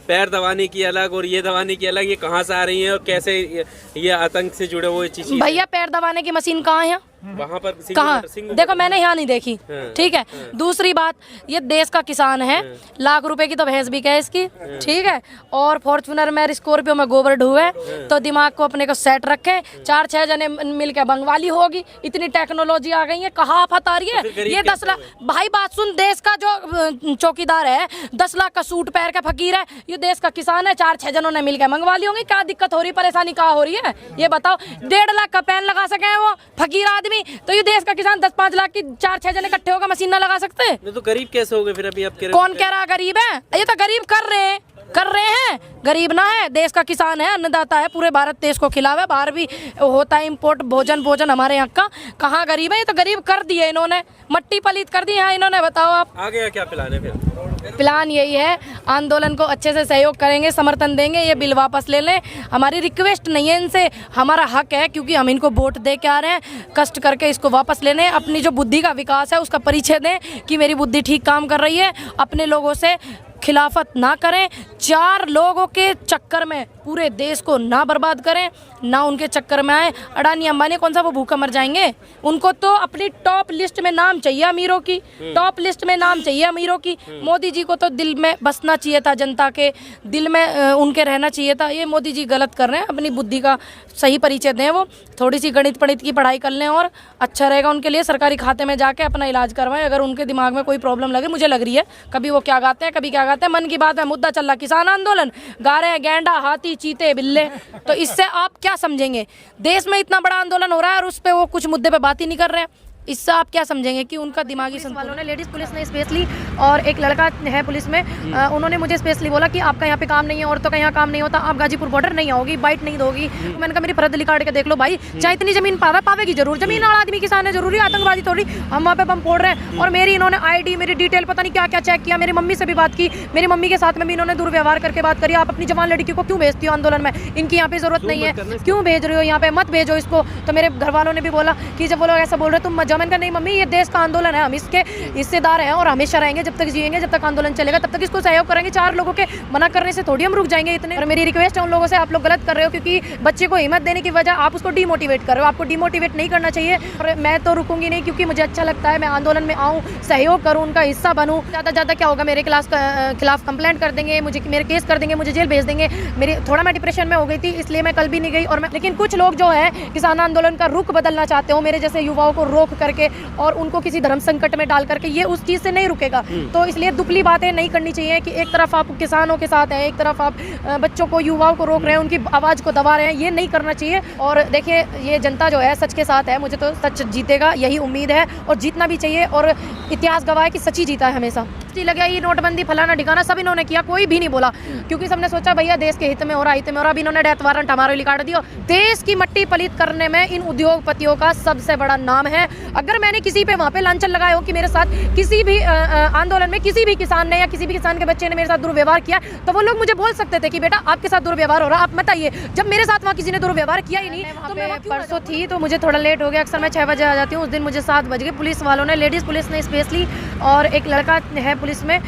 पैर दबाने की अलग और ये दबाने की अलग, ये कहाँ से आ रही हैं और कैसे ये आतंक से जुड़े हुए चीज़? भैया पैर दबाने की मशीन कहाँ है? वहाँ पर कहाँ? देखो मैंने यहाँ नहीं देखी, ठीक है। दूसरी बात, ये देश का किसान है, लाख रुपए की तो भैंस भी है इसकी, ठीक है, और फॉर्च्यूनर में स्कॉर्पियो में गोबर ढूए, तो दिमाग को अपने को सेट रखे, 4-6 जने मिलकर बंगवाली होगी, इतनी टेक्नोलॉजी आ गई है, कहाँ आफत आ रही है। ये 10 लाख भाई बात सुन, देश का जो चौकीदार है 10 लाख का सूट पहन के फकीर है, ये देश का किसान है, 4-6 जनों ने मिलकर मंगवाली होंगी। क्या दिक्कत हो रही, परेशानी क्या हो रही है ये बताओ? 1.5 लाख का पैन लगा सके वो फकीर आदमी, तो ये देश का किसान 10-5 लाख की 4-6 जने इकट्ठे होकर मशीन ना लगा सकते? तो गरीब कैसे हो गए फिर? अभी आप कौन कह रहा गरीब है? ये तो गरीब कर रहे हैं, गरीब ना है, देश का किसान है, अन्नदाता है, पूरे भारत देश को खिलावे, बाहर भी होता है इम्पोर्ट भोजन हमारे यहाँ का, कहाँ गरीब है? ये तो गरीब कर दिए इन्होंने, मट्टी पलीत कर दी है इन्होंने। बताओ आप आगे क्या प्लान है फिर? प्लान यही है, आंदोलन को अच्छे से सहयोग करेंगे, समर्थन देंगे, ये बिल वापस ले लें। हमारी रिक्वेस्ट नहीं है इनसे, हमारा हक है क्योंकि हम इनको वोट दे के आ रहे हैं, कष्ट करके इसको वापस लेने। अपनी जो बुद्धि का विकास है उसका परिचय दें कि मेरी बुद्धि ठीक काम कर रही है। अपने लोगों से खिलाफत ना करें, 4 लोगों के चक्कर में पूरे देश को ना बर्बाद करें, ना उनके चक्कर में आए। अडानी अंबानी कौन सा वो भूखा मर जाएंगे? उनको तो अपनी टॉप लिस्ट में नाम चाहिए अमीरों की, टॉप लिस्ट में नाम चाहिए अमीरों की। मोदी जी को तो दिल में बसना चाहिए था, जनता के दिल में उनके रहना चाहिए था। ये मोदी जी गलत कर रहे हैं, अपनी बुद्धि का सही परिचय दें। वो थोड़ी सी गणित पणित की पढ़ाई कर लें और अच्छा रहेगा उनके लिए। सरकारी खाते में जाके अपना इलाज करवाएं अगर उनके दिमाग में कोई प्रॉब्लम लगे। मुझे लग रही है कभी वो क्या गाते हैं, कभी क्या गाते हैं। मन की बात है, मुद्दा चल रहा किसान आंदोलन, गा रहे हैं गैंडा हाथी चीते बिल्ले। तो इससे आप क्या समझेंगे? देश में इतना बड़ा आंदोलन हो रहा है और उस पर वो कुछ मुद्दे पे बात ही नहीं कर रहे हैं। इससे आप क्या समझेंगे कि उनका दिमागी वालों ने, लेडीज़ पुलिस ने स्पेशली, और एक लड़का है पुलिस में, उन्होंने मुझे स्पेशली बोला कि आपका यहाँ पे काम नहीं है, औरतों का यहाँ काम नहीं होता, आप गाजीपुर बॉर्डर नहीं आओगी, बाइट नहीं दोगी। मैंने कहा मेरी फर्द निकाल के देख लो भाई, चाहे इतनी जमीन पावेगी जरूर, जमीन वाला आदमी किसान है जरूरी, आतंकवादी थोड़ी हम वहाँ पे बम फोड़ रहे हैं। और मेरी इन्होंने ID, मेरी डिटेल पता नहीं क्या क्या चेक किया। मेरी मम्मी से भी बात की, मेरी मम्मी के साथ में भी इन्होंने दुर्व्यवहार करके बात करी। आप अपनी जवान लड़की को क्यों भेजती हो आंदोलन में? इनकी यहाँ पे जरूरत नहीं है, क्यों भेज रही हो यहाँ पे? मत भेजो इसको। तो मेरे घर वालों ने भी बोला कि जब वो लोग ऐसा बोल रहे तुम मत जाओ। मैंने कहा नहीं मम्मी, ये देश का आंदोलन है, हम इसके हिस्सेदार हैं और हमेशा रहेंगे। जब तक जिएंगे, जब तक आंदोलन चलेगा, तब तक इसको सहयोग करेंगे। 4 लोगों के मना करने से थोड़ी हम रुक जाएंगे इतने। और मेरी रिक्वेस्ट है उन लोगों से, आप लोग गलत कर रहे हो क्योंकि बच्चे को हिम्मत देने की वजह आप उसको डिमोटिवेट कर रहे हो। आपको डिमोटिवेट नहीं करना चाहिए। और मैं तो रुकूंगी नहीं क्योंकि मुझे अच्छा लगता है, मैं आंदोलन में आऊँ, सहयोग करूँ, उनका हिस्सा बनूँ। ज़्यादा क्या होगा, मेरे खिलाफ कंप्लेंट कर देंगे, मुझे मेरे केस कर देंगे, मुझे जेल भेज देंगे। मेरी थोड़ा मैं डिप्रेशन में हो गई थी, इसलिए मैं कल भी नहीं गई। और मैं, लेकिन कुछ लोग जो है किसान आंदोलन का रुख बदलना चाहते हो, मेरे जैसे युवाओं को रोक करके और उनको किसी धर्म संकट में डाल करके, ये उस चीज़ से नहीं रुकेगा। तो इसलिए दुपली बातें नहीं करनी चाहिए कि एक तरफ आप किसानों के साथ हैं, एक तरफ आप बच्चों को, युवाओं को रोक रहे हैं, उनकी आवाज़ को दबा रहे हैं। ये नहीं करना चाहिए। और देखिए, ये जनता जो है सच के साथ है, मुझे तो सच जीतेगा यही उम्मीद है और जीतना भी चाहिए। और इतिहास गवाह है कि सच ही जीता है हमेशा। लगे ये नोटबंदी फलाना ठिकाना सब इन्होंने किया, कोई भी नहीं बोला क्योंकि सबने सोचा भैया देश के हित में हो रहा, हित में हो रहा। अभी इन्होंने डेथ वारंट हमारे लिए काट दिया। देश की मट्टी पलित करने में इन उद्योगपतियों का सबसे बड़ा नाम है। अगर मैंने किसी पे वहाँ पे लांछन लगाया हो कि मेरे साथ किसी भी आंदोलन में किसी भी किसान ने या किसी भी किसान के बच्चे ने मेरे साथ दुर्व्यवहार किया, तो वो लोग मुझे बोल सकते थे कि बेटा आपके साथ दुर्व्यवहार हो रहा, आप मत आइए। जब मेरे साथ वहाँ किसी ने दुर्व्यवहार किया ही नहीं, तो मैं परसों थी तो मुझे थोड़ा लेट हो गया। अक्सर मैं 6 बजे आ जाती हूँ, उस दिन मुझे 7 बज गए। पुलिस वालों ने, लेडीज़ पुलिस ने स्पेशली, और एक लड़का है पुलिस में,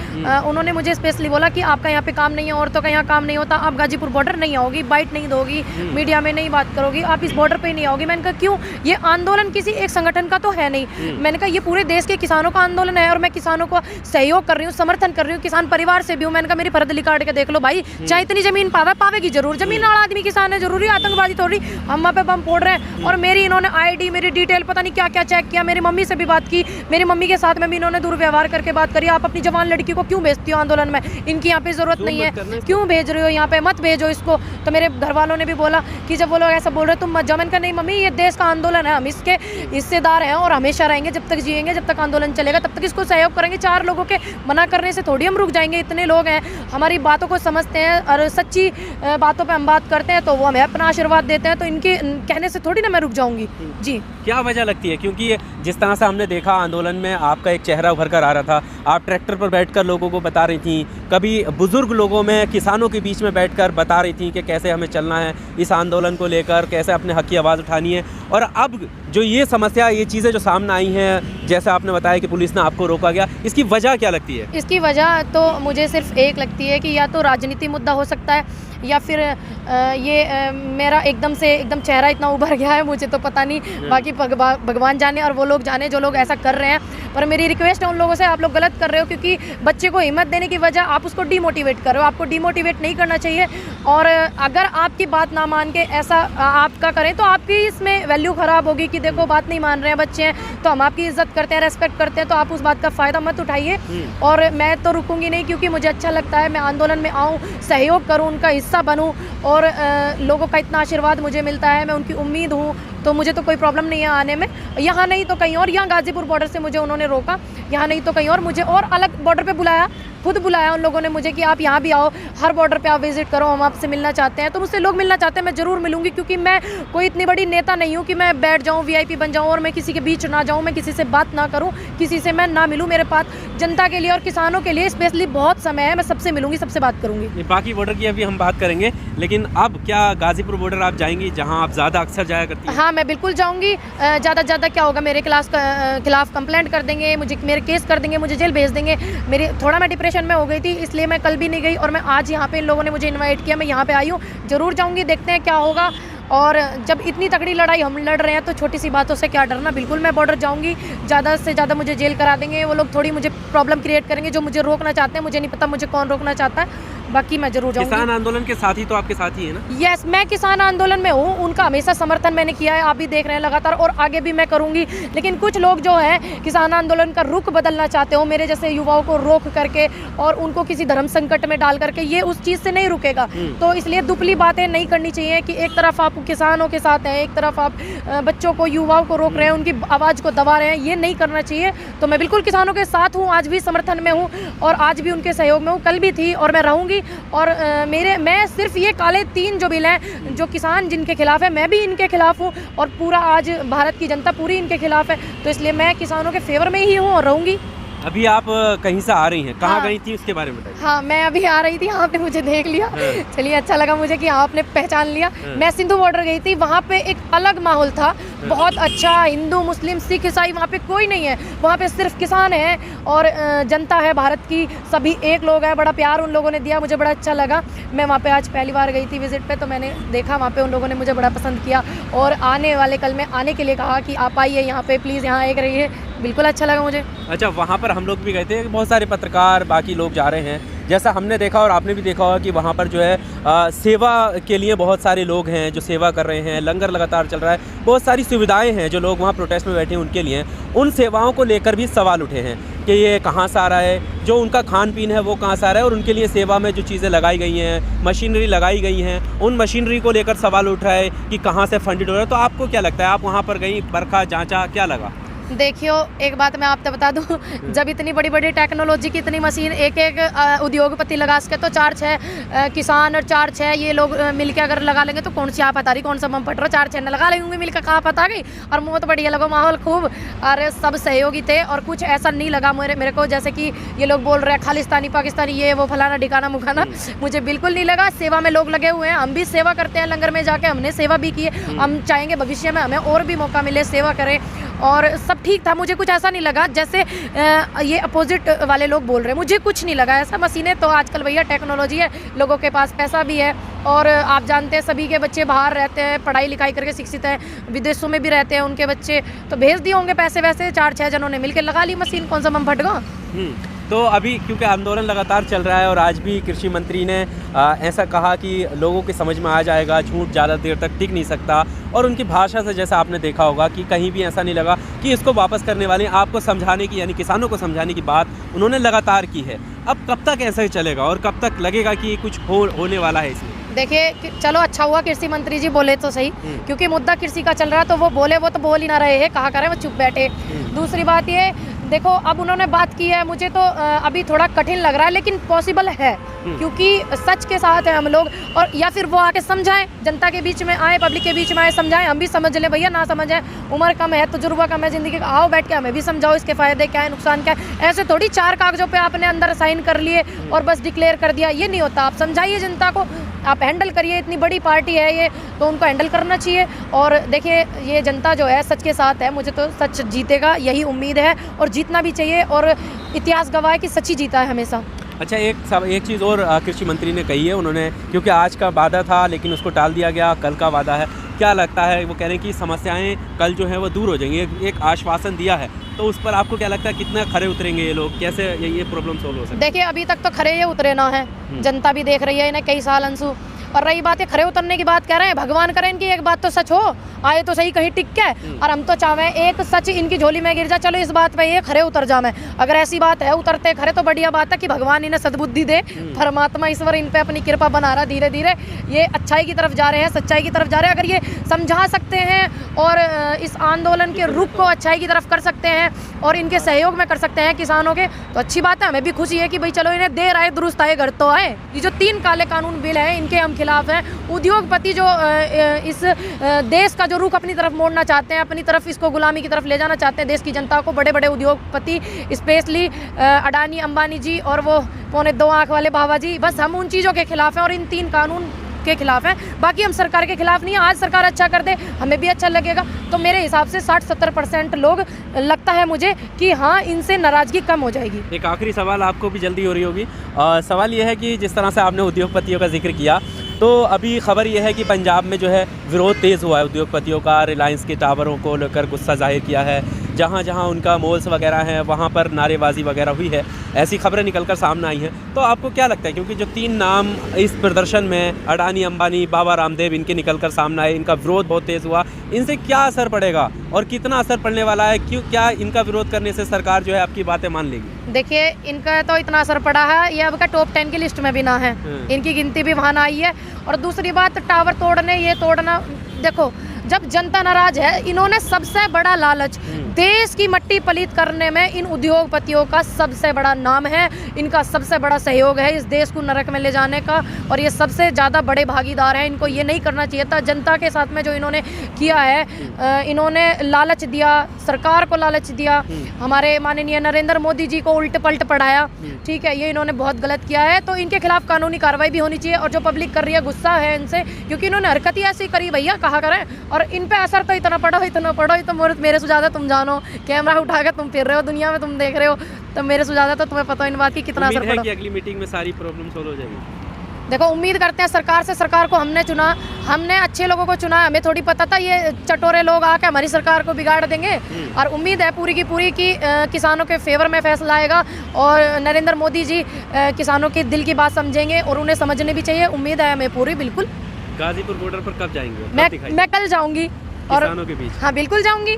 उन्होंने मुझे स्पेशली बोला कि आपका यहाँ पे काम नहीं है, औरतों का यहाँ काम नहीं होता, आप गाजीपुर बॉर्डर नहीं आओगी, बाइट नहीं दोगी, मीडिया में नहीं बात करोगी, आप इस बॉर्डर पे नहीं आओगी। मैंने कहा क्यों? ये आंदोलन किसी एक संगठन का तो है नहीं। मैंने कहा ये पूरे देश के किसानों का आंदोलन है और मैं किसानों को सहयोग कर रही हूँ, समर्थन कर रही हूँ, किसान परिवार से भी हूँ। मैंने कहा मेरी फर्द निकाल के देख लो भाई, चाहे इतनी जमीन पावेगी जरूर, जमीन वाला आदमी किसान है जरूरी, आतंकवादी थोड़ी हम वहाँ पे बम फोड़ रहे हैं। और मेरी इन्होंने ID, मेरी डिटेल पता नहीं क्या क्या चेक किया। मेरी मम्मी से भी बात की, मेरी मम्मी के साथ में भी इन्होंने दुर्व्यवहार करके बात करी। आप अपनी जवान लड़की को क्यों भेजती हो आंदोलन में? इनकी यहाँ पे जरूरत नहीं है, क्यों भेज रही हो यहाँ पे? मत भेजो इसको। तो मेरे घर वालों ने भी बोला कि जब वो लोग ऐसा बोल रहे तुम मत जाओ। मैंने कहा नहीं मम्मी, ये देश का आंदोलन है, हम इसके हिस्सेदार हैं और हमेशा रहेंगे। जब तक जिएंगे, जब तक आंदोलन चलेगा, तब तक इसको सहयोग करेंगे। 4 लोगों के मना करने से थोड़ी हम रुक जाएंगे। इतने लोग हैं, हमारी बातों को समझते हैं और सच्ची बातों पे हम बात करते हैं तो वो हमें अपना आशीर्वाद देते हैं। तो इनके कहने से थोड़ी ना मैं रुक जाऊंगी। जी, क्या वजह लगती है? क्योंकि जिस तरह से हमने देखा आंदोलन में आपका एक चेहरा उभर कर आ रहा था, आप ट्रैक्टर पर बैठकर लोगों को बता रही थी, कभी बुजुर्ग लोगों में, किसानों के बीच में बैठकर बता रही थी कि कैसे हमें चलना है इस आंदोलन को लेकर, कैसे अपने हक की आवाज़ उठानी है। और अब जो ये समस्या, ये चीज़ें जो सामने आई हैं, जैसे आपने बताया कि पुलिस ने आपको रोका गया, इसकी वजह क्या लगती है? इसकी वजह तो मुझे सिर्फ एक लगती है कि या तो राजनीति मुद्दा हो सकता है या फिर मेरा एकदम चेहरा इतना उभर गया है, मुझे तो पता नहीं, बाकी भगवान जाने और वो लोग जाने जो लोग ऐसा कर रहे हैं। पर मेरी रिक्वेस्ट है उन लोगों से, आप लोग गलत कर रहे हो क्योंकि बच्चे को हिम्मत देने की वजह आप उसको डिमोटिवेट कर रहे हो। आपको डिमोटिवेट नहीं करना चाहिए। और अगर आपकी बात ना मान के ऐसा आपका करें तो आपकी इसमें वैल्यू ख़राब होगी कि देखो बात नहीं मान रहे हैं बच्चे हैं, तो हम आपकी इज्जत करते हैं, रेस्पेक्ट करते हैं, तो आप उस बात का फ़ायदा मत उठाइए। और मैं तो रुकूंगी नहीं क्योंकि मुझे अच्छा लगता है, मैं आंदोलन में आऊँ, सहयोग करूँ, उनका हिस्सा बनूँ और लोगों का इतना आशीर्वाद मुझे मिलता है, मैं उनकी उम्मीद हूँ, तो मुझे तो कोई प्रॉब्लम नहीं है आने में। यहाँ नहीं तो कहीं और, यहाँ गाजीपुर बॉर्डर से मुझे उन्होंने रोका, यहाँ नहीं तो कहीं और, मुझे और अलग बॉर्डर पे बुलाया, खुद बुलाया उन लोगों ने मुझे कि आप यहाँ भी आओ, हर बॉर्डर पे आप विजिट करो, हम आपसे मिलना चाहते हैं। तो मुझसे लोग मिलना चाहते हैं, मैं ज़रूर मिलूंगी, क्योंकि मैं कोई इतनी बड़ी नेता नहीं हूँ कि मैं बैठ जाऊँ, VIP बन जाऊँ और मैं किसी के बीच ना जाऊँ, मैं किसी से बात ना करूँ, किसी से मैं ना मिलूँ। मेरे पास जनता के लिए और किसानों के लिए स्पेशली बहुत समय है, मैं सबसे मिलूंगी, सबसे बात करूँगी। बाकी बॉर्डर की अभी हम बात करेंगे, लेकिन अब क्या गाजीपुर बॉर्डर आप जाएंगी, जहाँ आप ज़्यादा अक्सर जाया करती हैं? हाँ, मैं बिल्कुल जाऊंगी। ज़्यादा से ज़्यादा क्या होगा, मेरे खिलाफ कंप्लेंट कर देंगे, मुझे मेरे केस कर देंगे, मुझे जेल भेज देंगे। थोड़ा मैं डिप्रेशन में हो गई थी, इसलिए मैं कल भी नहीं गई और मैं आज यहाँ पे इन लोगों ने मुझे इनवाइट किया, मैं यहाँ पे आई हूँ। ज़रूर जाऊँगी, देखते हैं क्या होगा। और जब इतनी तगड़ी लड़ाई हम लड़ रहे हैं तो छोटी सी बातों से क्या डरना। बिल्कुल मैं बॉर्डर जाऊंगी, ज़्यादा से ज़्यादा मुझे जेल करा देंगे वो लोग, थोड़ी मुझे प्रॉब्लम क्रिएट करेंगे, जो मुझे रोकना चाहते हैं। मुझे नहीं पता मुझे कौन रोकना चाहता है, बाकी मैं जरूर जाऊंगी। किसान आंदोलन के साथी तो आपके साथी है ना? यस, मैं किसान आंदोलन में हूँ, उनका हमेशा समर्थन मैंने किया है, आप भी देख रहे हैं लगातार, और आगे भी मैं करूंगी। लेकिन कुछ लोग जो हैं किसान आंदोलन का रुख बदलना चाहते हो, मेरे जैसे युवाओं को रोक करके और उनको किसी धर्म संकट में डाल करके, ये उस चीज़ से नहीं रुकेगा। तो इसलिए दुपली बातें नहीं करनी चाहिए कि एक तरफ आप किसानों के साथ हैं, एक तरफ आप बच्चों को, युवाओं को रोक रहे हैं, उनकी आवाज़ को दबा रहे हैं, ये नहीं करना चाहिए। तो मैं बिल्कुल किसानों के साथ हूँ, आज भी समर्थन में हूँ और आज भी उनके सहयोग में हूँ, कल भी थी और मैं रहूँगी। और मैं सिर्फ ये काले 3 जो बिल हैं, जो किसान जिनके खिलाफ है, मैं भी इनके खिलाफ हूँ और पूरा आज भारत की जनता पूरी इनके खिलाफ है। तो इसलिए मैं किसानों के फेवर में ही हूँ और रहूँगी। अभी आप कहीं से आ रही हैं, कहाँ हाँ। गई थी उसके बारे में बताइए। हाँ, मैं अभी आ रही थी, आपने मुझे देख लिया, चलिए अच्छा लगा मुझे कि आपने पहचान लिया। मैं सिंधु बॉर्डर गई थी, वहाँ पे एक अलग माहौल था, बहुत अच्छा। हिंदू, मुस्लिम, सिख, ईसाई वहाँ पे कोई नहीं है, वहाँ पे सिर्फ किसान हैं और जनता है भारत की, सभी एक लोग हैं। बड़ा प्यार उन लोगों ने दिया, मुझे बड़ा अच्छा लगा। मैं वहाँ पे आज पहली बार गई थी विजिट पे, तो मैंने देखा वहाँ पे उन लोगों ने मुझे बड़ा पसंद किया और आने वाले कल में आने के लिए कहा कि आप आइए यहाँ पे प्लीज़, यहाँ एक रहिए। बिल्कुल अच्छा लगा मुझे। अच्छा, वहाँ पर हम लोग भी गए थे, बहुत सारे पत्रकार बाकी लोग जा रहे हैं, जैसा हमने देखा और आपने भी देखा होगा कि वहाँ पर जो है सेवा के लिए बहुत सारे लोग हैं जो सेवा कर रहे हैं, लंगर लगातार चल रहा है, बहुत सारी सुविधाएं हैं जो लोग वहाँ प्रोटेस्ट में बैठे हैं उनके लिए। उन सेवाओं को लेकर भी सवाल उठे हैं कि ये कहाँ से आ रहा है, जो उनका खान पीन है वो कहाँ से आ रहा है, और उनके लिए सेवा में जो चीज़ें लगाई गई हैं, मशीनरी लगाई गई हैं, उन मशीनरी को लेकर सवाल उठ रहा है कि कहाँ से फंडेड हो रहा है। तो आपको क्या लगता है, आप वहाँ पर गई, परखा, जांचा, क्या लगा? देखियो, एक बात मैं आपको बता दूं, जब इतनी बड़ी बड़ी टेक्नोलॉजी की इतनी मशीन एक उद्योगपति लगा सके, तो 4-6 किसान और 4-6 ये लोग मिलके अगर लगा लेंगे तो कौन सी आप बता रही, कौन सा बम फट रहा, 4-6 न लगा लेंगे मिलकर, कहाँ पता गई। और बहुत बढ़िया लगा माहौल, खूब, अरे सब सहयोगी थे और कुछ ऐसा नहीं लगा मेरे को जैसे कि ये लोग बोल रहे हैं खालिस्तानी पाकिस्तानी, ये वो फलाना ढिकाना मुखाना, मुझे बिल्कुल नहीं लगा। सेवा में लोग लगे हुए हैं, हम भी सेवा करते हैं, लंगर में जाके हमने सेवा भी की है, हम चाहेंगे भविष्य में हमें और भी मौका मिले, सेवा करें, और सब ठीक था। मुझे कुछ ऐसा नहीं लगा जैसे ये अपोजिट वाले लोग बोल रहे हैं, मुझे कुछ नहीं लगा ऐसा। मशीनें तो आजकल भैया टेक्नोलॉजी है, लोगों के पास पैसा भी है और आप जानते हैं सभी के बच्चे बाहर रहते हैं, पढ़ाई लिखाई करके शिक्षित हैं, विदेशों में भी रहते हैं उनके बच्चे, तो भेज दिए होंगे पैसे वैसे। 4-6 जनों ने मिलकर लगा ली मशीन, कौन सा बम फट गया। तो अभी क्योंकि आंदोलन लगातार चल रहा है और आज भी कृषि मंत्री ने ऐसा कहा कि लोगों के समझ में आ जाएगा, झूठ ज़्यादा देर तक टिक नहीं सकता, और उनकी भाषा से जैसा आपने देखा होगा कि कहीं भी ऐसा नहीं लगा कि इसको वापस करने वाले, आपको समझाने की, यानी किसानों को समझाने की बात उन्होंने लगातार की है। अब कब तक ऐसा ही चलेगा और कब तक लगेगा कि कुछ होने वाला है इसमें? देखिए, चलो अच्छा हुआ कृषि मंत्री जी बोले तो सही, क्योंकि मुद्दा कृषि का चल रहा है, तो वो बोले, वो तो बोल ही ना रहे हैं, कहा करें, वो चुप बैठे। दूसरी बात ये देखो, अब उन्होंने बात की है, मुझे तो अभी थोड़ा कठिन लग रहा है, लेकिन पॉसिबल है, क्योंकि सच के साथ हैं हम लोग। और या फिर वो आके समझाएं, जनता के बीच में आए, पब्लिक के बीच में आए, समझाएं, हम भी समझ लें भैया, ना समझें, उम्र कम है, तजुर्बा कम है जिंदगी का, आओ बैठ के हमें भी समझाओ इसके फ़ायदे क्या है, नुकसान क्या है। ऐसे थोड़ी 4 कागजों पे आपने अंदर साइन कर लिए और बस डिक्लेयर कर दिया, ये नहीं होता। आप समझाइए जनता को, आप हैंडल करिए, इतनी बड़ी पार्टी है ये, तो उनको हैंडल करना चाहिए। और देखिए, ये जनता जो है सच के साथ है, मुझे तो सच जीतेगा यही उम्मीद है और जीतना भी चाहिए, और इतिहास गवाह है कि सच ही जीता है हमेशा। अच्छा, एक चीज़ और कृषि मंत्री ने कही है उन्होंने, क्योंकि आज का वादा था लेकिन उसको टाल दिया गया, कल का वादा है, क्या लगता है? वो कह रहे हैं कि समस्याएं कल जो है वो दूर हो जाएंगी, एक आश्वासन दिया है, तो उस पर आपको क्या लगता है, कितना खरे उतरेंगे ये लोग, कैसे ये प्रॉब्लम सोल्व हो सकती है? देखिए, अभी तक तो खरे ये उतरे ना है, जनता भी देख रही है इन्हें कई साल अंशु, और रही बात है खड़े उतरने की बात कह रहे हैं, भगवान करे इनकी एक बात तो सच हो, आए तो सही कहीं टिक के, और हम तो चाहे एक सच इनकी झोली में गिर जा, चलो इस बात पे ये खड़े उतर जावे। अगर ऐसी बात है उतरते खड़े तो बढ़िया बात है कि भगवान इन्हें सद्बुद्धि दे, परमात्मा ईश्वर इन पे अपनी कृपा बना रहा, धीरे धीरे ये अच्छाई की तरफ जा रहे हैं, सच्चाई की तरफ जा रहे हैं। अगर ये समझा सकते हैं और इस आंदोलन के रुख को अच्छाई की तरफ कर सकते हैं और इनके सहयोग में कर सकते हैं किसानों के, तो अच्छी बात है। हमें भी खुशी है कि भाई चलो इन्हें देर आए दुरुस्त आए घर तो आए। ये जो 3 काले कानून बिल हैं इनके हम खिलाफ हैं। उद्योगपति जो इस देश का जो रुख अपनी तरफ मोड़ना चाहते हैं, अपनी तरफ इसको गुलामी की तरफ ले जाना चाहते हैं देश की जनता को, बड़े बड़े उद्योगपति स्पेशली अडानी अंबानी जी और वो 2.25 आँख वाले बाबा जी, बस हम उन चीज़ों के खिलाफ हैं और इन 3 कानून के खिलाफ है। बाकी हम सरकार के खिलाफ नहीं है। आज सरकार अच्छा कर दे हमें भी अच्छा लगेगा। तो मेरे हिसाब से 60-70% लोग लगता है मुझे कि हाँ इनसे नाराजगी कम हो जाएगी। एक आखिरी सवाल आपको भी जल्दी हो रही होगी। सवाल ये है कि जिस तरह से आपने उद्योगपतियों का जिक्र किया, तो अभी खबर ये है कि पंजाब में जो है विरोध तेज़ हुआ है उद्योगपतियों का, रिलायंस के टावरों को लेकर गुस्सा जाहिर किया है, जहाँ जहाँ उनका मॉल्स वगैरह हैं वहाँ पर नारेबाजी वगैरह हुई है, ऐसी खबरें निकलकर सामने आई हैं। तो आपको क्या लगता है, क्योंकि जो 3 नाम इस प्रदर्शन में अडानी अंबानी बाबा रामदेव इनके निकलकर सामने आए, इनका विरोध बहुत तेज़ हुआ, इनसे क्या असर पड़ेगा और कितना असर पड़ने वाला है? क्या इनका विरोध करने से सरकार जो है आपकी बातें मान लेगी? देखिए इनका तो इतना असर पड़ा है, ये अब का टॉप 10 की लिस्ट में भी ना है, इनकी गिनती भी वहाँ ना आई है। और दूसरी बात, टावर तोड़ने ये तोड़ना, देखो जब जनता नाराज है, इन्होंने सबसे बड़ा लालच देश की मट्टी पलीत करने में इन उद्योगपतियों का सबसे बड़ा नाम है, इनका सबसे बड़ा सहयोग है इस देश को नरक में ले जाने का, और ये सबसे ज़्यादा बड़े भागीदार हैं। इनको ये नहीं करना चाहिए था। जनता के साथ में जो इन्होंने किया है, इन्होंने लालच दिया, सरकार को लालच दिया, हमारे माननीय नरेंद्र मोदी जी को उल्ट पलट पढ़ाया, ठीक है, ये इन्होंने बहुत गलत किया है। तो इनके खिलाफ कानूनी कार्रवाई भी होनी चाहिए। और जो पब्लिक कर रही है, गुस्सा है इनसे, क्योंकि इन्होंने हरकत ही ऐसी करी भैया, कहा करें। और इन पे असर तो इतना पड़ो, तो मेरे से ज़्यादा तुम जानो, कैमरा उठा के तुम फिर रहे हो दुनिया में, तुम देख रहे हो, तो मेरे से ज़्यादा तो तुम्हें पता इन बात की कितना असर पड़ा। अगली मीटिंग में सारी प्रॉब्लम सॉल्व हो जाएगी। देखो उम्मीद करते हैं सरकार से, सरकार को हमने चुना, हमने अच्छे लोगों को चुना, हमें थोड़ी पता था ये चटोरे लोग आके हमारी सरकार को बिगाड़ देंगे। और उम्मीद है पूरी की पूरी कि किसानों के फेवर में फैसला आएगा और नरेंद्र मोदी जी किसानों के दिल की बात समझेंगे और उन्हें समझने भी चाहिए। उम्मीद है हमें पूरी। बिल्कुल गाजीपुर बॉर्डर पर कब जाएंगे? मैं कल जाऊंगी और किसानों के बीच। हाँ बिल्कुल जाऊंगी,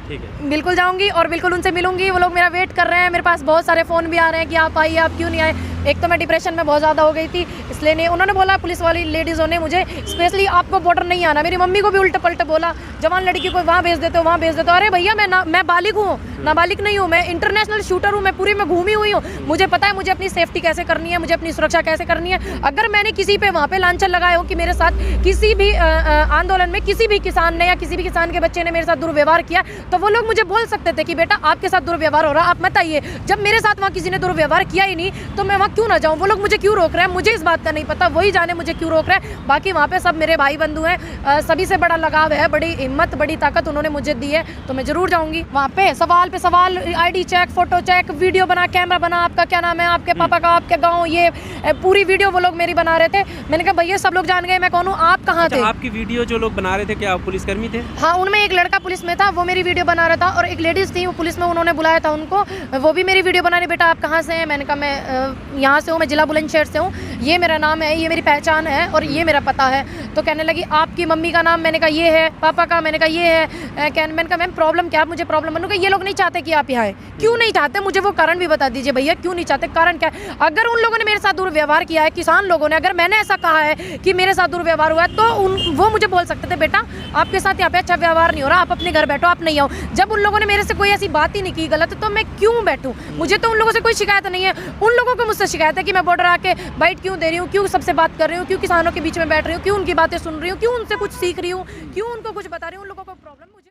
ठीक है, बिल्कुल जाऊंगी और बिल्कुल उनसे मिलूंगी। वो लोग मेरा वेट कर रहे हैं, मेरे पास बहुत सारे फ़ोन भी आ रहे हैं कि आप आइए, आप क्यों नहीं आए। एक तो मैं डिप्रेशन में बहुत ज़्यादा हो गई थी, इसलिए नहीं। उन्होंने बोला, पुलिस वाली लेडीज़ों ने मुझे स्पेशली आपको बॉर्डर नहीं आना, मेरी मम्मी को भी उल्ट पलट बोला, जवान लड़की को वहाँ भेज देते हो, वहाँ भेज देते हो। अरे भैया मैं बालिग हूँ, नाबालिग नहीं हूँ, मैं इंटरनेशनल शूटर हूँ, मैं पूरी में घूमी हुई हूँ, मुझे पता है मुझे अपनी सेफ्टी कैसे करनी है, मुझे अपनी सुरक्षा कैसे करनी है। अगर मैंने किसी पे वहाँ पे लांछन लगाया हो कि मेरे साथ किसी भी आंदोलन में किसी भी किसान ने या किसी भी किसान के बच्चे ने मेरे साथ दुर्व्यवहार किया, तो वो लोग मुझे बोल सकते थे कि बेटा आपके साथ दुर्व्यवहार हो रहा, आप मत आइए। जब मेरे साथ वहाँ किसी ने दुर्व्यवहार किया ही नहीं, तो मैं वहाँ क्यों ना जाऊँ? वो लोग मुझे क्यों रोक रहे हैं, मुझे इस बात का नहीं पता, वही जाने मुझे क्यों रोक रहे हैं। बाकी वहाँ पे सब मेरे भाई बंधु हैं, सभी से बड़ा लगाव है, बड़ी हिम्मत, बड़ी ताकत उन्होंने मुझे दी है, तो मैं जरूर जाऊँगी वहाँ पे सवाल, ID check, photo check, video बना, कैमरा बना, आपका क्या नाम है, आपके पापा का, आपके गाँव, ये पूरी वीडियो वो लोग मेरी बना रहे थे। मैंने कहा भैया सब लोग जान गए मैं कौन हूँ, आप कहाँ थे? आपकी वीडियो जो लोग बना रहे थे क्या पुलिसकर्मी थे? हाँ, उनमें एक लड़का पुलिस में था, वो मेरी वीडियो बना रहा था, और एक लेडीज़ थी वो पुलिस में, उन्होंने बुलाया था उनको, वो भी मेरी वीडियो बना रहे। बेटा आप कहाँ से हैं? मैंने कहा मैं यहाँ से हूँ, मैं जिला बुलंदशहर से हूँ, ये मेरा नाम है, ये मेरी पहचान है और ये मेरा पता है। तो कहने लगी आपकी मम्मी का नाम? मैंने कहा ये है। पापा का? मैंने कहा ये है। मैंने कहा मैम प्रॉब्लम क्या? मुझे प्रॉब्लम, मैंने कहा ये लोग नहीं चाहते कि आप यहाँ आए। क्यों नहीं चाहते? मुझे वो कारण भी बता दीजिए भैया, क्यों नहीं चाहते, कारण क्या है? अगर उन लोगों ने मेरे साथ दुर्व्यवहार किया है, किसान लोगों ने, अगर मैंने ऐसा कहा है कि मेरे साथ दुर्व्यवहार हुआ है, तो वो मुझे बोल सकते थे बेटा आपके साथ यहाँ पे अच्छा व्यवहार नहीं हो रहा, आप अपने घर बैठो, आप नहीं आओ। जब उन लोगों ने मेरे से कोई ऐसी बात ही नहीं की गलत, तो मैं क्यों बैठूं? मुझे तो उन लोगों से कोई शिकायत नहीं है, उन लोगों को मुझसे शिकायत है कि मैं बॉर्डर आके बाइट क्यों दे रही हूँ, क्यों सबसे बात कर रही हूँ, क्यों किसानों के बीच में बैठ रही हूँ, क्यों उनकी बातें सुन रही हूँ, क्यों उनसे कुछ सीख रही हूँ, क्यों उनको कुछ बता रही हूँ। उन लोगों को प्रॉब्लम मुझे